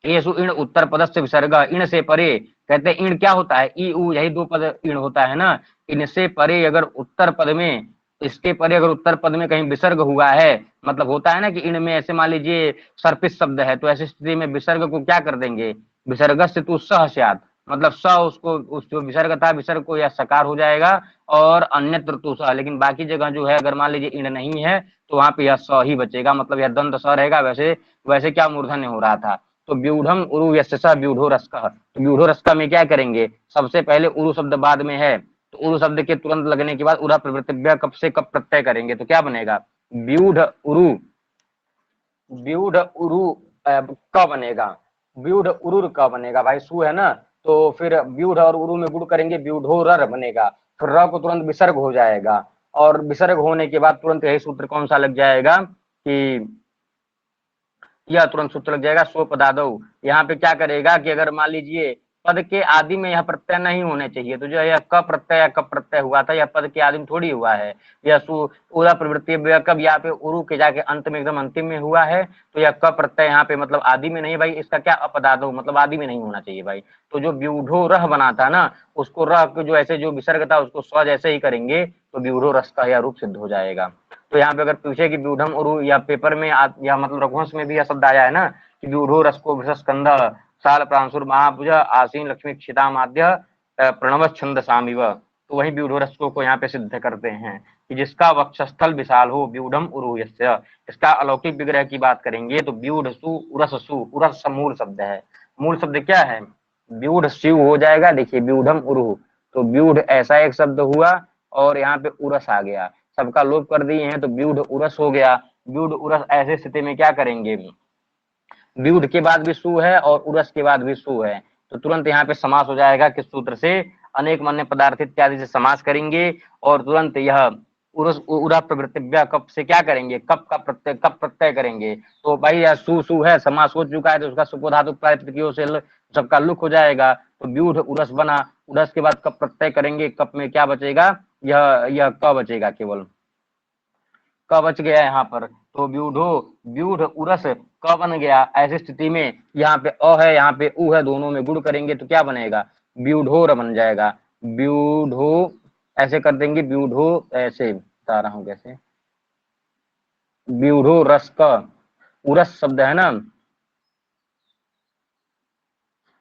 एसु इण उत्तर पदस्य विसर्ग, इण से परे, कहते हैं इण क्या होता है, ई उ, यही दो पद इण होता है ना, इनसे परे अगर उत्तर पद में, इसके परे अगर उत्तर पद में कहीं विसर्ग हुआ है, मतलब होता है ना कि इण में ऐसे मान लीजिए सर्पित शब्द है, तो ऐसी स्थिति में विसर्ग को क्या कर देंगे, विसर्गस्य तु सः स्यात्, मतलब स उसको, उस जो विसर्ग था विसर्ग को यह सकार हो जाएगा, और अन्यत्र तु सः, लेकिन बाकी जगह जो है अगर मान लीजिए इण नहीं है तो वहां पे यह स ही बचेगा, मतलब यह दंत स रहेगा। वैसे वैसे क्या मूर्धन्य हो रहा था, तो व्यूढ़म उरु यस्य सः व्यूढ़ो रस्कः, तो व्यूढ़ो रस्का में क्या करेंगे, सबसे पहले उरु शब्द बाद में है, तो उरु शब्द के तुरंत लगने के बाद उरा प्रवृत्तिभ्यः कब से कब प्रत्यय करेंगे, तो क्या बनेगा, व्यूढ़ उरु, व्यूढ़ उरु क बनेगा, व्यूढ़ उरुर क बनेगा, भाई सु है ना, तो फिर व्यूढ़ और उरु में गुण करेंगे, व्यूढ़ो रर बनेगा, फिर र को तुरंत विसर्ग हो जाएगा, और विसर्ग होने के बाद तुरंत यही सूत्र कौन सा लग जाएगा कि यह तुरंत सूत्र लग जाएगा सो पदादौ। यहाँ पे क्या करेगा कि अगर मान लीजिए पद के आदि में यह प्रत्यय नहीं होने चाहिए, तो जो यह क प्रत्यय या क प्रत्यय हुआ था, यह पद के आदि में थोड़ी हुआ है। यह उदा प्रवृत्ति कब यहाँ पे उरु के जाके अंत में एकदम अंतिम में हुआ है, तो यह क प्रत्यय यहाँ पे मतलब आदि में नहीं भाई, इसका क्या अपदादो मतलब आदि में नहीं होना चाहिए भाई। तो जो व्यूढ़ो रह बना था ना, उसको रह को जो ऐसे जो विसर्ग था उसको स्व जैसे ही करेंगे तो व्यूढ़ो रस का यह रूप सिद्ध हो जाएगा। तो यहाँ पे अगर पूछे कि व्यूढ़म उरु, या पेपर में या मतलब रघुवंश में भी यह शब्द आया है ना कि व्यूढ़ो रसको वृषस्कंद साल प्रांशुर महाभुज आसीन लक्ष्मी क्षिता माध्य प्रणव छंद सामिव, तो वही व्यूढ़ो रसको को यहाँ पे सिद्ध करते हैं कि जिसका वक्षस्थल विशाल हो व्यूढ़म उरु यस्य। इसका अलौकिक विग्रह की बात करेंगे तो व्यूढ़ सु उरस सु, उरस मूल शब्द है। मूल शब्द क्या है? व्यूढ़ शिव हो जाएगा। देखिए व्यूढ़म उरु, तो व्यूढ़ ऐसा एक शब्द हुआ और यहाँ पे उरस आ गया, सबका लोप कर दिए हैं तो व्यूढ़ उरस हो गया। व्यूढ़ उरस ऐसे स्थिति में क्या करेंगे, व्यूढ़ के बाद भी सु है और उरस के बाद भी सु है, तो तुरंत यहाँ पे समास हो जाएगा किस सूत्र से, अनेक मन्य पदार्थ इत्यादि से समास करेंगे और तुरंत यह उरस उरा प्रवृत्तिव्य कप से क्या करेंगे, कप का प्रत्यय कप प्रत्यय करेंगे। तो भाई यह सु है, समास हो चुका है तो उसका सुपोधातु प्रातिपदिकों से सबका लुक हो जाएगा, तो व्यूढ़ उरस बना। उरस के बाद कप प्रत्यय करेंगे, कप में क्या बचेगा, यह क बचेगा, केवल क बच गया यहाँ पर। तो व्यूढ़ो व्यूढ़ उरस क बन गया। ऐसी स्थिति में यहाँ पे अ है यहाँ पे उ है, दोनों में गुण करेंगे तो क्या बनेगा, व्यूढ़ोर बन जाएगा। व्यूढ़ो ऐसे कर देंगे, व्यूढ़ो ऐसे बता रहा हूँ कैसे, व्यूढ़ो रस क उरस शब्द है ना,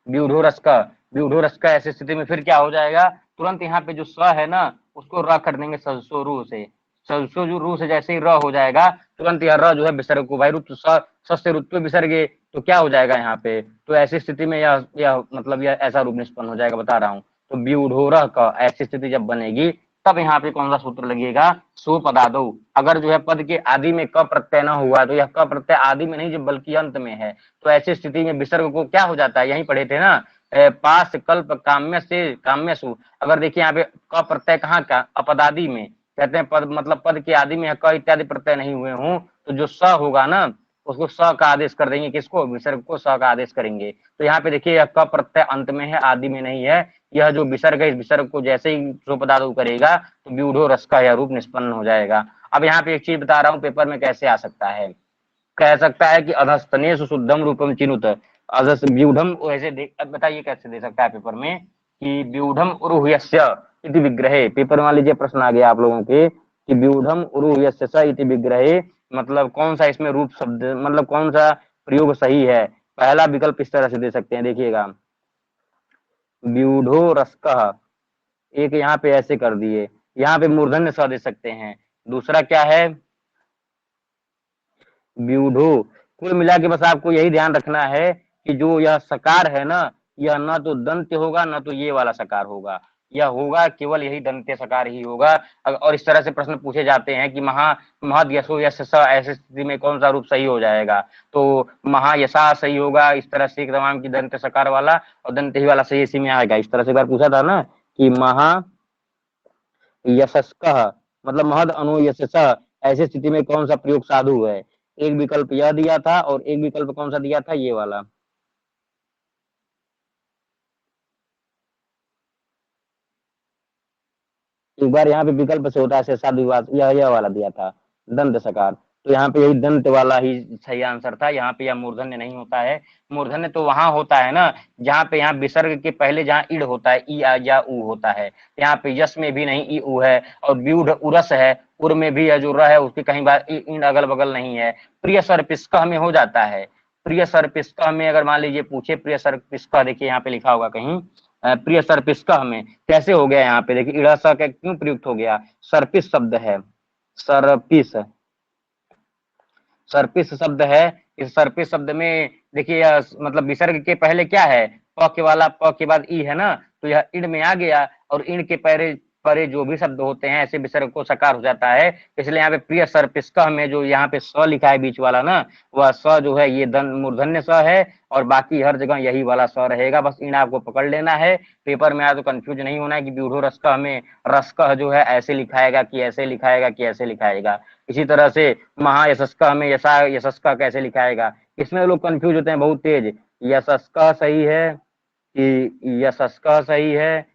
व्यूढ़ो रस का, व्यूढ़ो रस का ऐसी स्थिति में फिर क्या हो जाएगा, तुरंत यहाँ पे जो स है ना उसको र कर देंगे सजसो रू से, सजसो जो रू से जैसे ही र हो जाएगा तुरंत यह र जो है विसर्ग को भाई रुत्व स से रुत्व विसर्गे, तो क्या हो जाएगा यहाँ पे, तो ऐसी स्थिति में यह मतलब यह ऐसा रूप निष्पन्न हो जाएगा, बता रहा हूँ। तो व्यूढ़ोरः का ऐसी स्थिति जब बनेगी तब यहाँ पे कौन सा सूत्र लगेगा, सो पदादो। अगर जो है पद के आदि में क प्रत्यय न हुआ तो यह क प्रत्यय आदि में नहीं जब बल्कि अंत में है, तो ऐसी स्थिति में विसर्ग को क्या हो जाता है, यही पढ़े थे ना, पास कल्प काम्य से काम्यसु। अगर देखिए यहाँ पे क प्रत्यय कहाँ का, अपदादि में, कहते हैं पद मतलब पद के आदि में क इत्यादि प्रत्यय नहीं हुए हों तो जो स होगा ना उसको स का आदेश कर देंगे, किसको, विसर्ग को स का आदेश करेंगे। तो यहाँ पे देखिए यह क प्रत्यय अंत में है, आदि में नहीं है। यह जो विसर्ग है इस विसर्ग को जैसे ही सोपदादु करेगा तो व्यूढ़ो रस का यह रूप निष्पन्न हो जाएगा। अब यहाँ पे एक चीज बता रहा हूँ पेपर में कैसे आ सकता है, कह सकता है कि अधस्तनेषु शुद्धम रूपम चिनुत, अधस व्यूढ़म, ऐसे बताइए कैसे दे सकता है पेपर में कि व्यूढ़म उरुह्यस्य इति विग्रहे। पेपर मान लीजिए प्रश्न आ गया आप लोगों के कि व्यूढ़म उरुह्यस्य स इति विग्रहे, मतलब कौन सा इसमें रूप शब्द मतलब कौन सा प्रयोग सही है। पहला विकल्प इस तरह से दे सकते हैं, देखिएगा व्यूढ़ो रसकः, एक यहाँ पे ऐसे कर दिए, यहाँ पे मूर्धन्य स दे सकते हैं। दूसरा क्या है, व्यूढ़ो। कुल मिला के बस आपको यही ध्यान रखना है कि जो यह सकार है ना, यह न तो दंत्य होगा न तो ये वाला सकार होगा, यह होगा केवल यही दंत्य सकार ही होगा। और इस तरह से प्रश्न पूछे जाते हैं कि महद यशो यश स, ऐसी स्थिति में कौन सा रूप सही हो जाएगा, तो महायशा सही होगा, इस तरह से तमाम की दंत्य सकार वाला और दंत्य ही वाला सही इसी में आएगा। इस तरह से एक बार पूछा था ना कि महा यशस्कः मतलब महद अनु यशस, ऐसी स्थिति में कौन सा प्रयोग साधु है। एक विकल्प यह दिया था और एक विकल्प कौन सा दिया था, ये वाला। एक बार यहाँ पे विकल्प से होता है साधु विवाद, यह वाला दिया था दंत सकार, तो यहाँ पे यही दंत वाला ही सही आंसर था। यहाँ पे यह मूर्धन्य नहीं होता है, मूर्धन्य तो वहां होता है ना जहाँ पे यहाँ विसर्ग के पहले जहाँ इड होता है, ई या उ होता है, यहाँ पे यश में भी नहीं ई उ है, और व्यूढ़ उरस है, उर में भी जो र है उसके कहीं बार इन अगल बगल नहीं है। प्रिय सर्पिस्कः में हो जाता है, प्रिय सर्पिस्कः में अगर मान लीजिए पूछे प्रिय सर्पिस्कः, देखिए यहाँ पे लिखा होगा कहीं प्रिय सर्पिस्कः में कैसे हो गया, यहाँ पे देखिए इड़ा सा क्यों प्रयुक्त हो गया, सर्पिस शब्द है, सर्पिस, सर्पिस शब्द है। इस सर्पिस शब्द में देखिए मतलब विसर्ग के पहले क्या है, प के वाला प के बाद ई है ना, तो यह इड में आ गया और इड के पहले परे जो भी शब्द होते हैं ऐसे विसर्ग को सकार हो जाता है। इसलिए यहाँ पे प्रिय सर्पिष्कः में जो यहाँ पे स लिखा है बीच वाला ना, वह स जो है ये मूर्धन्य स है, और बाकी हर जगह यही वाला स रहेगा। बस इन आपको पकड़ लेना है, पेपर में आया तो कंफ्यूज नहीं होना है कि व्यूढ़ो रसकः में रसकः जो है ऐसे लिखाएगा कि ऐसे लिखाएगा कि ऐसे लिखाएगा। इसी तरह से महायशस्कः में यशा यशस्कः कैसे लिखाएगा, इसमें लोग कंफ्यूज होते हैं बहुत तेज। यशस्कः सही है कि यशस्कः सही है,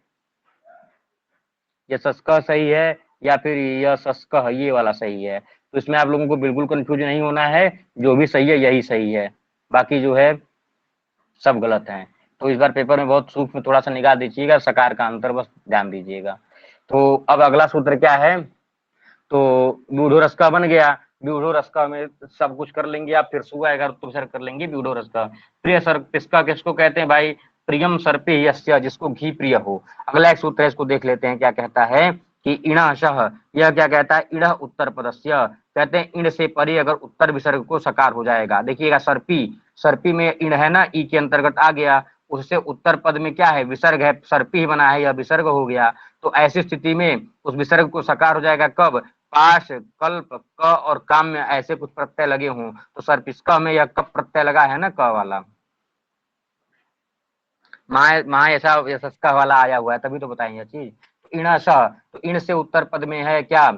यशस्कः सही है, या फिर यशस्कः ये वाला सही है। तो इसमें आप लोगों को बिल्कुल कंफ्यूज नहीं होना है, जो भी सही है यही सही है, बाकी जो है सब गलत है। तो इस बार पेपर में बहुत सूक्ष्म थोड़ा सा निगाह दीजिएगा, सकार का अंतर बस ध्यान दीजिएगा। तो अब अगला सूत्र क्या है, तो व्यूढ़ो रसकः बन गया। व्यूढ़ो रसकः में सब कुछ कर लेंगे आप, फिर सु आएगा तो सर कर लेंगे व्यूढ़ो रसकः। प्रिय सर्पिष्कः किसको कहते हैं भाई, प्रियम सर्पे यस्य, जिसको घी प्रिय हो। अगला एक सूत्र है, इसको देख लेते हैं क्या कहता है कि इणशः, यह क्या कहता है, इण उत्तर पदस्य, कहते हैं इण से परे अगर उत्तर विसर्ग को सकार हो जाएगा। देखिएगा सर्पी, सर्पी में इण है ना, ई के अंतर्गत आ गया, उससे उत्तर पद में क्या है, विसर्ग है, सर्पी ही बना है, यह विसर्ग हो गया। तो ऐसी स्थिति में उस विसर्ग को सकार हो जाएगा कब, पाश कल्प क और काम में ऐसे कुछ प्रत्यय लगे हों। तो सर्पिष्कः में यह कब प्रत्यय लगा है ना, क वाला, महा ऐसा यशस्कः वाला आया हुआ है, तभी तो बताएंगे यह चीज। तो इणश, तो इण से उत्तर पद में है क्या,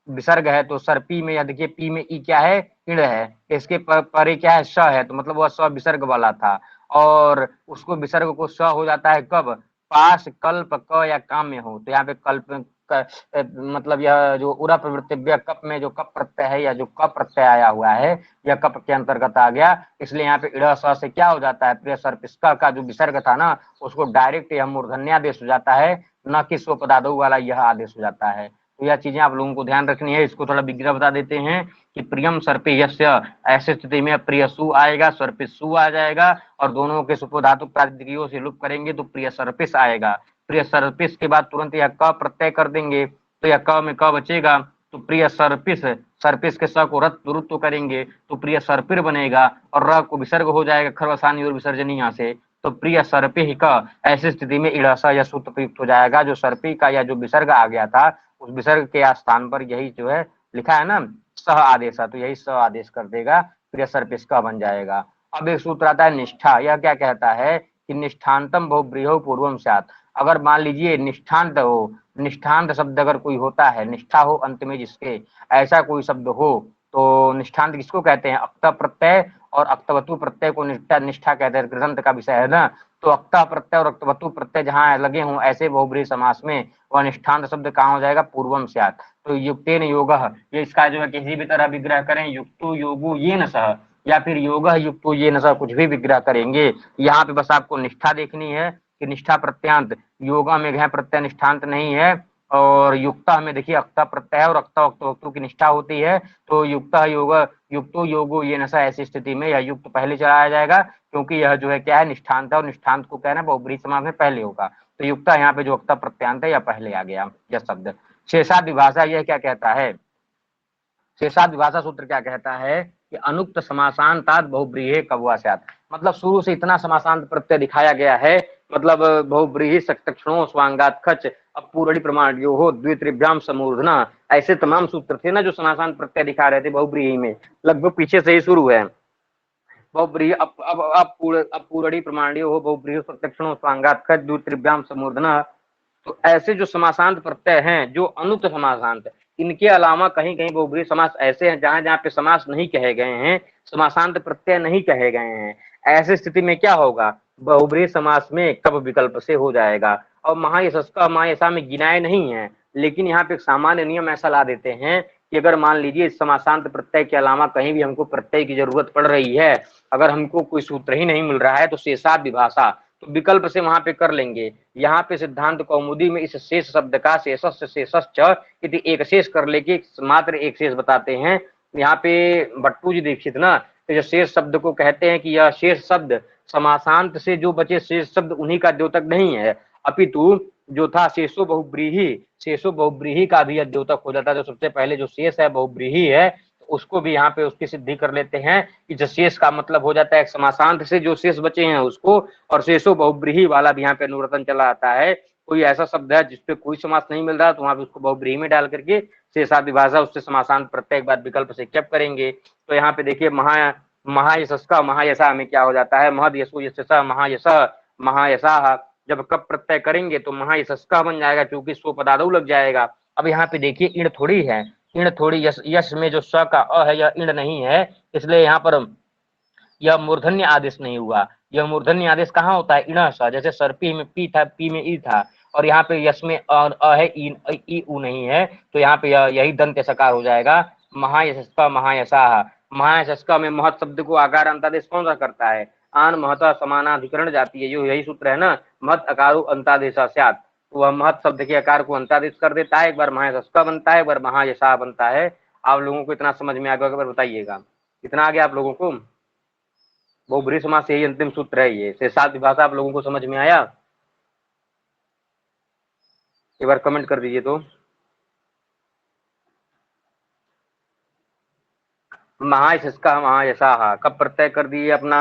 विसर्ग है, तो सर्पी में यह देखिए पी में ई क्या है, इण है, इसके परे क्या है, स है, तो मतलब वह स विसर्ग वाला था, और उसको विसर्ग को स हो जाता है कब, पाश कल्प क या काम में हो। तो यहाँ पे कल्प मतलब यह जो उरा प्रवृत्तिव्य कप में जो कप प्रत्यय है, या जो कप प्रत्यय आया हुआ है, यह कप के अंतर्गत आ गया। इसलिए यहाँ पे इड़ स से क्या हो जाता है, प्रिय सर्पिष्कः का जो विसर्ग था ना, उसको डायरेक्ट यह मूर्धन्यादेश हो जाता है, न कि स्वपदादौ वाला यह आदेश हो जाता है। तो यह चीजें आप लोगों को ध्यान रखनी है। इसको थोड़ा विग्रह बता देते हैं कि प्रियम सर्पे यस्य, ऐसी स्थिति में प्रिय सु आएगा, सर्पिस सु आ जाएगा, और दोनों के सुपोधातु प्रातिपदिकों से लुप्त करेंगे तो प्रिय सर्पिस आएगा। प्रिय सर्पिस के बाद तुरंत यह क प्रत्यय कर देंगे, तो यह क में क बचेगा, तो प्रिय सर्पिस, सर्पिस के स को रुत्व करेंगे तो प्रिय सर्पिर बनेगा, और र को विसर्ग हो जाएगा खरवसानी और विसर्जनी यहाँ से, तो प्रिय सर्पि का। ऐसी स्थिति में इड़स यह सूत्र प्रयुक्त हो जाएगा, जो सर्पी का या जो विसर्ग आ गया था उस विसर्ग के स्थान पर यही जो है लिखा है ना सह आदेश, तो यही सह आदेश कर देगा, प्रिय सर्पिस का बन जाएगा। अब एक सूत्र आता है निष्ठा, यह क्या कहता है कि निष्ठान्तम बहुब्रीहि पूर्वम स्यात्। अगर मान लीजिए निष्ठांत हो, निष्ठांत शब्द अगर कोई होता है, निष्ठा हो अंत में जिसके, ऐसा कोई शब्द हो तो निष्ठांत किसको कहते हैं, अक्त प्रत्यय और अक्तवतु प्रत्यय को निष्ठा कहते हैं, ग्रंथ का विषय है ना। तो अक्ता प्रत्यय और अक्तवतु प्रत्यय जहां लगे हों ऐसे बहुब्रीहि समास में वह निष्ठांत शब्द कहाँ हो जाएगा, पूर्वम स्यात्। तो युक्तेन योगः, ये इसका जो है किसी भी तरह विग्रह करें, युक्तो योगो येन सह, या फिर योगः युक्तो येन सह, कुछ भी विग्रह करेंगे, यहाँ पे बस आपको निष्ठा देखनी है कि निष्ठा प्रत्यांत, योगा में घ प्रत्यय निष्ठांत नहीं है, और युक्ता में देखिए अक्ता प्रत्यय और अक्ता वक्तु की निष्ठा होती है। तो युक्ता योग, युक्तो योगो ये नशा, ऐसी स्थिति में यह युक्त पहले चलाया जाएगा, क्योंकि यह जो है क्या है, निष्ठांत है, और निष्ठांत को कहना है बहुब्रीहि समास में पहले होगा। तो युक्ता यहाँ पे जो अक्ता प्रत्यांत है यह पहले आ गया यह शब्द। शेषाद् विभाषा यह क्या कहता है, शेषाद् विभाषा सूत्र क्या कहता है कि अनुक्त समासांतात् बहुब्रीहि कव्वा स्यात्। मतलब शुरू से इतना समासांत प्रत्यय दिखाया गया है, मतलब बहुब्रीहि सक्तक्षणों स्वांगात् खच अपूरणी प्रमाणयो हो द्वित्रिभ्याम समूर्धना, ऐसे तमाम सूत्र थे ना जो समासांत प्रत्यय दिखा रहे थे बहुब्रीहि में, लगभग पीछे से ही शुरू है। बहुब्रीहि अपूरणी प्रमाणयो हो बहुब्रीहि सक्तक्षणों स्वांगात् खच द्वित्रिभ्याम समूर्धना। तो ऐसे जो समासांत प्रत्यय हैं जो अनुक्त समासांत, इनके अलावा कहीं कहीं बहुब्रीहि समास ऐसे हैं जहां जहां पे समास नहीं कहे गए हैं, समासांत प्रत्यय नहीं कहे गए हैं, ऐसी स्थिति में क्या होगा, बहुब्रीहि समास में कब विकल्प से हो जाएगा। और महायशस्कः महायशा में गिनाए नहीं है, लेकिन यहाँ पे एक सामान्य नियम ऐसा ला देते हैं कि अगर मान लीजिए समासांत प्रत्यय के अलावा कहीं भी हमको प्रत्यय की जरूरत पड़ रही है, अगर हमको कोई सूत्र ही नहीं मिल रहा है तो शेषाद् विभाषा, तो विकल्प से वहां पे कर लेंगे। यहाँ पे सिद्धांत कौमुदी में इस शेष शब्द का शेषस्य शेषश्च इति एक शेष कर लेके मात्र एक शेष बताते हैं। यहाँ पे भट्टू जी दीक्षित ना, तो जो शेष शब्द को कहते हैं कि यह शेष शब्द समासांत से जो बचे शेष शब्द उन्हीं का द्योतक नहीं है, अपितु जो था शेषो बहुब्रीहि, शेषो बहुब्रीहि का भी यह द्योतक हो जाता है। जो सबसे पहले जो शेष है बहुब्रीहि है, उसको भी यहाँ पे उसकी सिद्धि कर लेते हैं कि जो शेष का मतलब हो जाता है समासांत से जो शेष बचे हैं उसको, और शेषो बहुब्रीही वाला भी यहाँ पे अनुवर्तन चला आता है। कोई ऐसा शब्द है जिसपे कोई समास नहीं मिल रहा तो वहां पे उसको बहुब्रीही में डाल करके शेषाद विभाषा उससे समासांत प्रत्येक बार विकल्प से क्या करेंगे। तो यहाँ पे देखिए महायशस्का महायशा में क्या हो जाता है, महद यशो यशसा महायश महायशा, जब कब प्रत्यय करेंगे तो महायशस्का बन जाएगा क्योंकि स्व पदादौ लग जाएगा। अब यहाँ पे देखिए इण थोड़ी है, इण थोड़ी, यश यश में जो स का अ है यह इण नहीं है, इसलिए यहाँ पर यह मूर्धन्य आदेश नहीं हुआ। यह मूर्धन्य आदेश कहाँ होता है, इण स, जैसे सर्पी में पी था, पी में ई था, और यहाँ पे यश में अ है, ई उ नहीं है, तो यहाँ पे यही दंत सकार हो जाएगा, महायशस्का महायशा। महायशस्का में महत शब्द को आकार अंतादेश कौन सा करता है, आन महता समानाधिकरण जाती है, जो यही सूत्र है ना, महत अकारो अंतादेशा स्यात्, तो वह महत शब्द के आकार को अंतादेश कर देता है, एक बार महायशस्का बनता है, एक बार महायशा बनता है। आप लोगों को इतना समझ में आ गया, एक बार बताइएगा कितना आ गया आप लोगों को। बहुब्रीहि समास यही अंतिम सूत्र है, ये शेषाद विभाषा आप लोगों को समझ में आया, एक बार कमेंट कर दीजिए। तो महायशस्का महायशा कब प्रत्यय कर दिए अपना,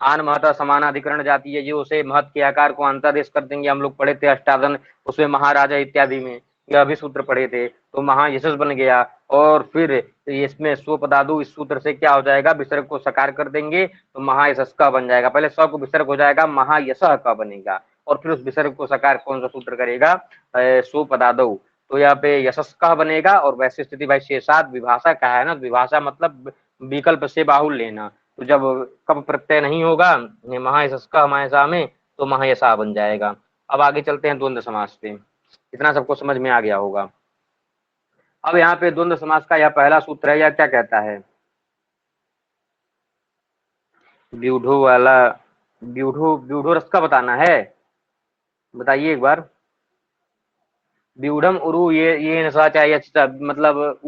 आन महता समानाधिकरण जाती है, जो उसे महत के आकार को अंतादेश कर देंगे। हम लोग पढ़े थे अष्टादन, उसमें महाराजा इत्यादि में यह भी सूत्र पढ़े थे, तो महायशस बन गया। और फिर इसमें स्वपदादु, इस सूत्र से क्या हो जाएगा, विसर्ग को सकार कर देंगे तो महायशस का बन जाएगा। पहले स को विसर्ग हो जाएगा, महायश का बनेगा, और फिर उस विसर्ग को सकार कौन सा सूत्र करेगा, स्वपदादु, तो यहाँ पे यशस का बनेगा। और वैसे स्थिति भाई शेषाद विभाषा का है ना, विभाषा मतलब विकल्प से बाहुल लेना, तो जब कब प्रत्यय नहीं होगा महायशस्का महायशा में, तो महायशा बन जाएगा। अब आगे चलते हैं द्वंद्व समास पे, इतना सबको समझ में आ गया होगा। अब यहाँ पे द्वंद्व समास का यह पहला सूत्र है, यह क्या कहता है, व्यूढ़ो वाला, व्यूढ़ो रस का बताना है, बताइए एक बार। व्यूढ़म उरु ये नशा चाहिए, मतलब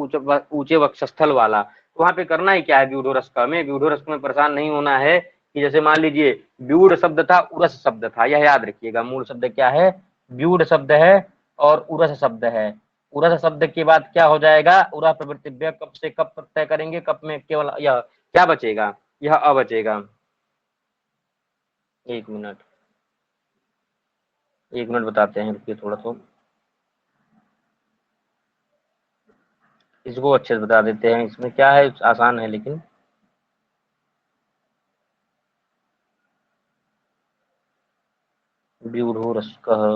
ऊंचे वक्षस्थल वाला, तो वहां पे करना ही क्या है, व्यूढ़ो रस का में, व्यूढ़ो रस में परेशान नहीं होना है कि जैसे मान लीजिए व्यूढ़ शब्द था, उरस शब्द था, यह याद रखिएगा, मूल शब्द क्या है, व्यूढ़ शब्द है और उरस शब्द है। उरस शब्द के बाद क्या हो जाएगा, उरा प्रवृत्तिव्य, कब से कब प्रत्यय करेंगे, कब में केवल यह क्या बचेगा, यह अ बचेगा। एक मिनट, एक मिनट बताते हैं, रुकिए थोड़ा सा, इसको अच्छे से बता देते हैं, इसमें क्या है, आसान है लेकिन। व्यूढ़ो रसकः,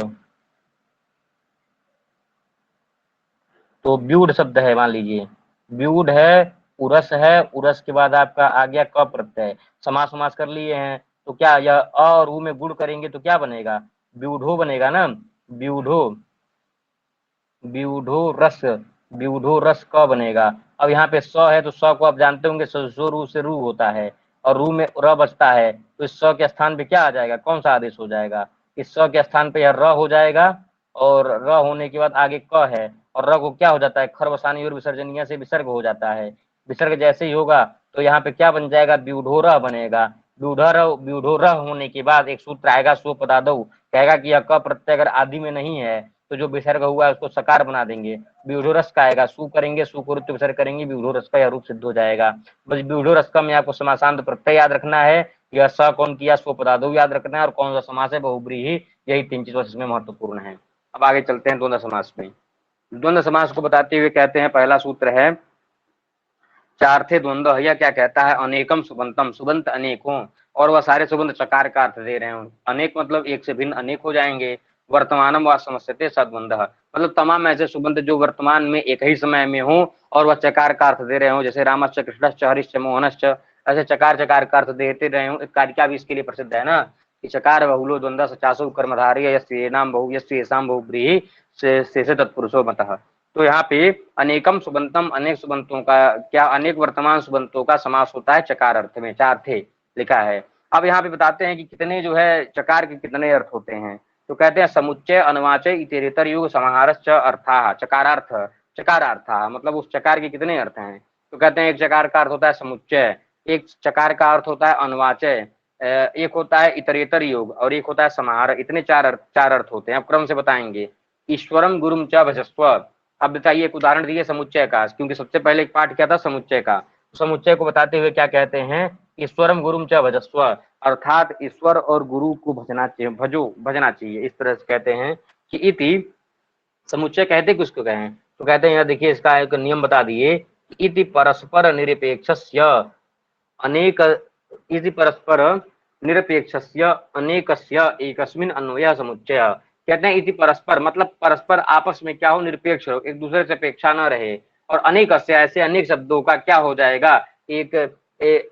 तो व्यूढ़ शब्द है, मान लीजिए व्यूढ़ है, उरस है, उरस के बाद आपका आ गया क प्रत्यय, समास समास कर लिए हैं, तो क्या यह अ और उ में गुण करेंगे तो क्या बनेगा, व्यूढ़ो बनेगा ना, व्यूढ़ो, व्यूढ़ो रस, व्यूढ़ो रस क बनेगा। अब यहाँ पे स है तो स को आप जानते होंगे, सो रू से रू होता है, और रू में र बचता है, तो इस स के स्थान पे क्या आ जाएगा, कौन सा आदेश हो जाएगा, इस स के स्थान पे यह र हो जाएगा, और र होने के बाद आगे क है, और र को क्या हो जाता है, खर बसानी और विसर्जनीय से विसर्ग हो जाता है, विसर्ग जैसे ही होगा तो यहाँ पे क्या बन जाएगा, व्यूढ़ोरः बनेगा। व्यूढ़ोरः होने के बाद एक सूत्र आएगा, स्वपदादौ, कहेगा कि यह क प्रत्यय अगर आदि में नहीं है तो जो विसर्ग हुआ है उसको सकार बना देंगे, व्यूढ़ो रस का आएगा, सु करेंगे, सु को रुत्व विसर्ग करेंगे, व्यूढ़ो रस का यह रूप सिद्ध हो जाएगा। बस व्यूढ़ो रस का में आपको समासांत प्रत्यय याद रखना है, यह स कौन किया, स्वपदादौ याद रखना है, और कौन सा समास है, बहुब्रीहि, यही तीन चीज इसमें महत्वपूर्ण है। अब आगे चलते हैं द्वंद्व समास में। द्वंद्व समास को बताते हुए कहते हैं, पहला सूत्र है, चार थे द्वंद्व, यह क्या कहता है, अनेकम सुबंतम, सुबंत अनेकों, और वह सारे सुबंत चकार का अर्थ दे रहे हैं, अनेक मतलब एक से भिन्न अनेक हो जाएंगे। वर्तमानम व समस्यते सद्वंद, मतलब तमाम ऐसे सुबंत जो वर्तमान में एक ही समय में हो और वह चकार का अर्थ दे रहे हो, जैसे रामश्च कृष्णश्च हरिश्च मोहनश्च, ऐसे चकार चकार का अर्थ देते रहे हो। कारिका भी इसके लिए प्रसिद्ध है ना, कि चकार बहुलो द्वंद्व सचासु कर्मधारी यस्येनाम बहु यस्येषां बहुब्रीहि शेषे तत्पुरुषो मतः। तो यहाँ पे अनेकम सुबंतम, अनेक सुबंतों का क्या, अनेक वर्तमान सुबंतों का समास होता है चकार अर्थ में, चार थे लिखा है। अब यहाँ पे बताते हैं कि कितने जो है चकार के कितने अर्थ होते हैं, तो कहते हैं समुच्चय अनवाचय इतरेतर युग समाहारश्च अर्थाः चकारार्थ, चकारार्था मतलब उस चकार के कितने अर्थ हैं, तो कहते हैं एक चकार का अर्थ होता है समुच्चय, एक चकार का अर्थ होता है अनवाचय, एक होता है इतरेतर योग, और एक होता है समाहार, इतने चार अर्थ होते हैं। अब क्रम से बताएंगे, ईश्वरम गुरुम च भजस्व, अब बताइए एक उदाहरण दिए समुच्चय का, क्योंकि सबसे पहले एक पाठ क्या था समुच्चय का। समुच्चय को बताते हुए क्या कहते हैं, ईश्वरम गुरुम च भजस्व, अर्थात ईश्वर और गुरु को भजना चाहिए, भजना चाहिए। इस तरह से कहते हैं कि इति, समुच्चय कहते किसको कहें, तो कहते हैं, यहाँ देखिए इसका एक नियम बता दिए, इति परस्पर निरपेक्षस्य अनेक, इति परस्पर निरपेक्षस्य अनेकस्य एकस्मिन् अन्वयः समुच्चय। कहते हैं इति परस्पर मतलब परस्पर आपस में क्या हो, निरपेक्ष हो, एक दूसरे से अपेक्षा न रहे, और अनेकस्य ऐसे अनेक शब्दों का क्या हो जाएगा, एक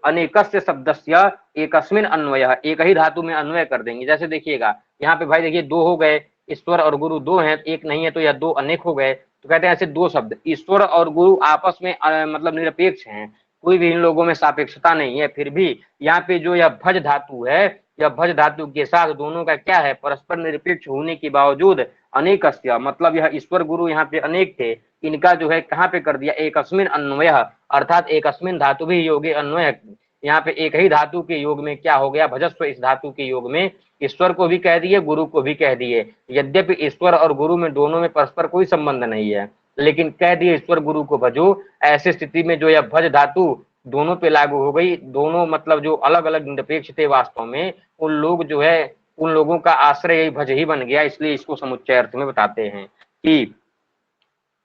अनेकस्य शब्दस्य एकस्मिन् अन्वयः, एक ही धातु में अन्वय कर देंगे। जैसे देखिएगा यहाँ पे भाई देखिए दो हो गए, ईश्वर और गुरु दो हैं, एक नहीं है तो यह दो अनेक हो गए। तो कहते हैं ऐसे दो शब्द ईश्वर और गुरु आपस में मतलब निरपेक्ष हैं, कोई भी इन लोगों में सापेक्षता नहीं है, फिर भी यहाँ पे जो यह भज धातु है, यह भज धातु के साथ दोनों का क्या है, परस्पर निरपेक्ष होने के बावजूद अनेकस्य, मतलब यह ईश्वर गुरु यहाँ पे अनेक थे, इनका जो है कहाँ पे कर दिया, एकस्मिन अन्वय, अर्थात एकस्मिन धातु भी योगे अन्वय, यहाँ पे एक ही धातु के योग में क्या हो गया, भजस्व इस धातु के योग में ईश्वर को भी कह दिए, गुरु को भी कह दिए। यद्यपि ईश्वर और गुरु में दोनों में परस्पर कोई संबंध नहीं है, लेकिन कह दिए ईश्वर गुरु को भजो। ऐसी स्थिति में जो यह भज धातु दोनों पे लागू हो गई, दोनों मतलब जो अलग अलग निरपेक्ष थे वास्तव में, उन लोग जो है उन लोगों का आश्रय यही भज ही बन गया। इसलिए इसको समुच्चय अर्थ में बताते हैं कि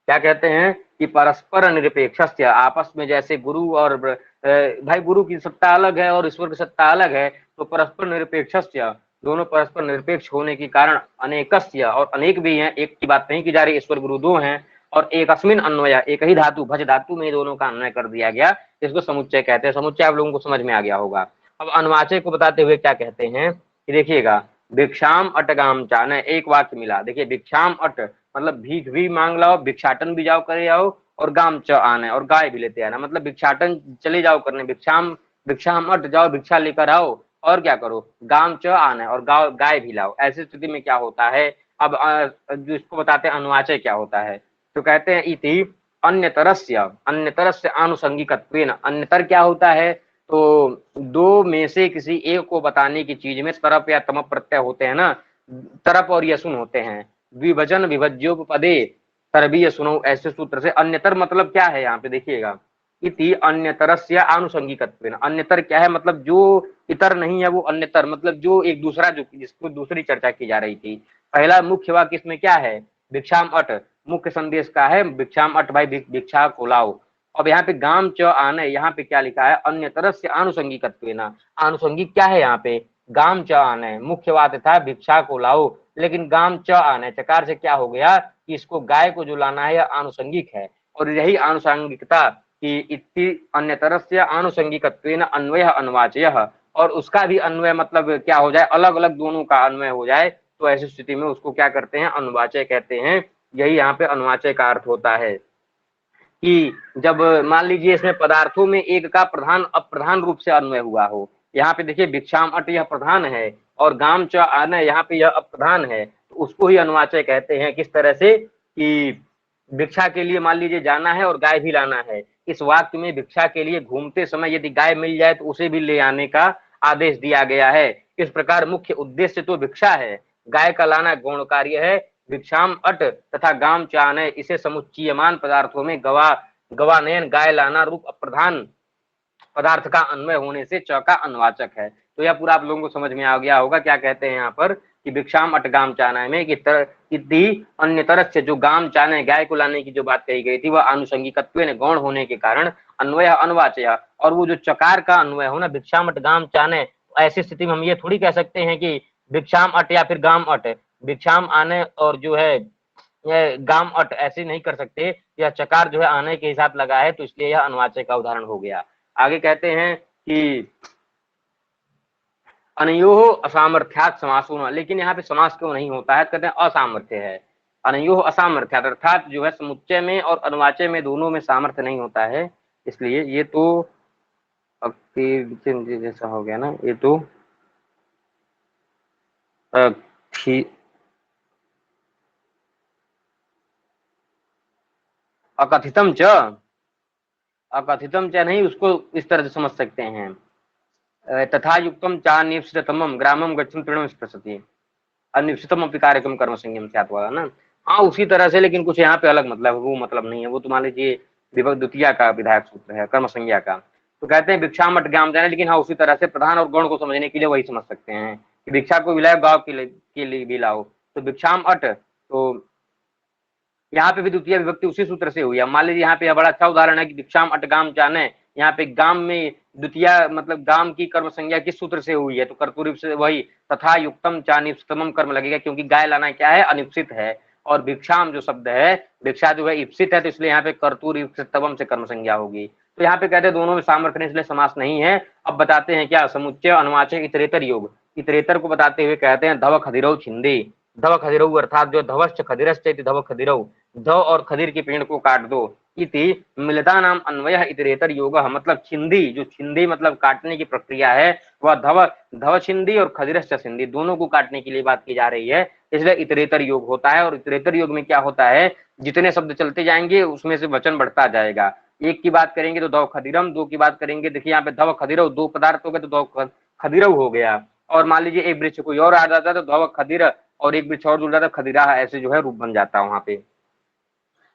क्या कहते हैं कि परस्पर निरपेक्ष, आपस में जैसे गुरु और भाई गुरु की सत्ता अलग है और ईश्वर की सत्ता अलग है, तो परस्पर निरपेक्ष दोनों परस्पर निरपेक्ष होने के कारण अनेकस्य, और अनेक भी हैं, एक की बात नहीं की जा रही, ईश्वर गुरु दो हैं, और एकस्मिन अन्वय, एक ही धातु भज धातु में दोनों का अन्वय कर दिया गया, इसको समुच्चय कहते हैं। समुच्चय आप लोगों को समझ में आ गया होगा। अब अनुवाचय को बताते हुए क्या कहते हैं कि देखिएगा, भिक्षाम अटगाम चान, एक वाक्य मिला, देखिए भिक्षाम अट मतलब भीख भी मांग लाओ, भिक्षाटन भी जाओ करे आओ, और गाम च आना है और गाय भी लेते आना, मतलब भिक्षाटन चले जाओ करने, भिक्षाम अट जाओ भिक्षा लेकर आओ, और क्या करो गाम च आना है और गाय भी लाओ। ऐसी स्थिति में क्या होता है, अब जो इसको बताते हैं अनुवाचय क्या होता है, तो कहते हैं इति अन्यतरस्य आनुषंगिकत्वेन, अन्यतर क्या होता है, तो दो में से किसी एक को बताने की चीज में तरप या तम प्रत्यय होते हैं ना, तरप और यसुन होते हैं, विभजन विभज्योपदे तरबीय सुनो, ऐसे सूत्र से अन्यतर मतलब क्या है यहाँ पे देखिएगा, इति अन्यतरस्य आनुषंगिकत्वेन, अन्यतर क्या है मतलब जो इतर नहीं है वो अन्यतर, मतलब जो एक दूसरा, जो जिसको दूसरी चर्चा की जा रही थी। पहला मुख्य वाक्य इसमें क्या है, भिक्षाम अट, मुख्य संदेश का है भिक्षाम अट भाई भिक्षा को लाओ। अब यहाँ पे गाम च आने, यहाँ पे क्या लिखा है, अन्यतरस्य आनुषंगिकत्वेन, आनुषंगिक क्या है यहाँ पे, गाम च आने, मुख्य बात था भिक्षा को लाओ, लेकिन गाम च आने चकार से क्या हो गया कि इसको गाय को जो लाना है यह आनुषंगिक है, और यही आनुषंगिकता कि इति अन्यतरस्य आनुषंगिकत्वेन अन्वयः अनुवाचयः, और उसका भी अन्वय मतलब क्या हो जाए, अलग अलग दोनों का अन्वय हो जाए, तो ऐसी स्थिति में उसको क्या करते हैं, अनुवाचय कहते हैं। यही यहाँ पे अनुवाचय का अर्थ होता है कि जब मान लीजिए इसमें पदार्थों में एक का प्रधान अप्रधान रूप से अन्वय हुआ हो, यहाँ पे देखिए भिक्षाम अट यह प्रधान है और गाम च आना यहाँ पे यह अप्रधान है, तो उसको ही अनुवाचय कहते हैं। किस तरह से कि भिक्षा के लिए मान लीजिए जाना है और गाय भी लाना है, इस वाक्य में भिक्षा के लिए घूमते समय यदि गाय मिल जाए तो उसे भी ले आने का आदेश दिया गया है। इस प्रकार मुख्य उद्देश्य तो भिक्षा है, गाय का लाना गौण कार्य है, भिक्षाम अट तथा गाम चान है, इसे समुच्चयमान पदार्थों में गवानयन गाय लाना रूप अप्रधान पदार्थ का अन्वय होने से च का अनुवाचक है। तो यह पूरा आप लोगों को समझ में आ गया होगा क्या कहते हैं यहाँ पर कि भिक्षाम अट गाम चाना में कि अन्य तरह से जो गाम चाने गाय को लाने की जो बात कही गई थी वह आनुषंगिकत्व गौण होने के कारण अन्वय अनुवाचय, और वो जो चकार का अन्वय हो ना भिक्षाम अट गाम चाने, ऐसी स्थिति में हम ये थोड़ी कह सकते हैं कि भिक्षाम अट या फिर गाम अट, भिक्षाम आने और जो है गाम अट ऐसे नहीं कर सकते, यह चकार जो है आने के साथ लगा है, तो इसलिए यह अनुवाचय का उदाहरण हो गया। आगे कहते हैं कि अनयोः असामर्थ्यात् समास होना, लेकिन यहाँ पे समास क्यों नहीं होता है, कहते हैं असामर्थ्य है, अनयोः असामर्थ्यात्, अर्थात जो है समुच्चय में और अनुवाचय में दोनों में सामर्थ्य नहीं होता है, इसलिए ये तो जैसा हो गया ना, ये तो अकथितम च, अकथितम च नहीं, उसको इस तरह से समझ सकते हैं, तथा युक्तम चा निप्सितमम ग्रामम गच्छन् तृणम स्पृशति, अनिप्सितम अपि कार्यक्रम कर्म संयम स्यात् वाला ना, हाँ उसी तरह से, लेकिन कुछ यहाँ पे अलग मतलब है, वो मतलब नहीं है, वो तो मान लीजिए विभक्त द्वितीया का विधायक सूत्र है, कर्म संज्ञा का। तो कहते हैं भिक्षाम अट गाम जाने, लेकिन हाँ उसी तरह से प्रधान और गौण को समझने के लिए वही समझ सकते हैं कि भिक्षा को विलाओ, गाँव के लिए भी लाओ। तो भिक्षाम अट, तो यहाँ पे भी द्वितीय विभक्ति उसी सूत्र से हुई है। मान लीजिए यहाँ पे बड़ा अच्छा उदाहरण है कि भिक्षाम अट गाम जाने, यहाँ पे गाम में द्वितीय मतलब गाम की कर्म संज्ञा किस सूत्र से हुई है, तो कर्तृ से वही तथा युक्तम चानिप्सितम कर्म लगेगा, क्योंकि गाय लाना क्या है, अनिप्सित है। और भिक्षाम जो शब्द है, भिक्षा जो है इप्सित है, तो इसलिए यहाँ पे कर्तुर से कर्म संज्ञा होगी। तो यहाँ पे कहते हैं दोनों में सामर्थ्य, इसलिए समास नहीं है। अब बताते हैं क्या, समुच्चय अनुवाचक इतरेतर योग, इतरेतर को बताते हुए कहते हैं धव खदिरौ छिंदी, धव खदिरौ अर्थात जो धवश्च खदिरश्च धव खदिरौ, धव और खदीर के पेड़ को काट दो। इति मिलता नाम अन्वय इतरेतर योग, मतलब छिंदी, जो छिंदी मतलब काटने की प्रक्रिया है, वह धव धव छिंदी और खदिरश्च छिंदी दोनों को काटने के लिए बात की जा रही है, इसलिए इतरेतर योग होता है। और इतरेतर योग में क्या होता है, जितने शब्द चलते जाएंगे उसमें से वचन बढ़ता जाएगा। एक की बात करेंगे तो धव खदिरम, दो की बात करेंगे, देखिए यहाँ पे धव खदिरव दो पदार्थ हो गए तो धव खदिरव हो गया। और मान लीजिए एक वृक्ष कोई और आ जाता है तो धव खदिर, और एक वृक्ष और जुड़ जाता है खदिरा, ऐसे जो है रूप बन जाता है वहां पे।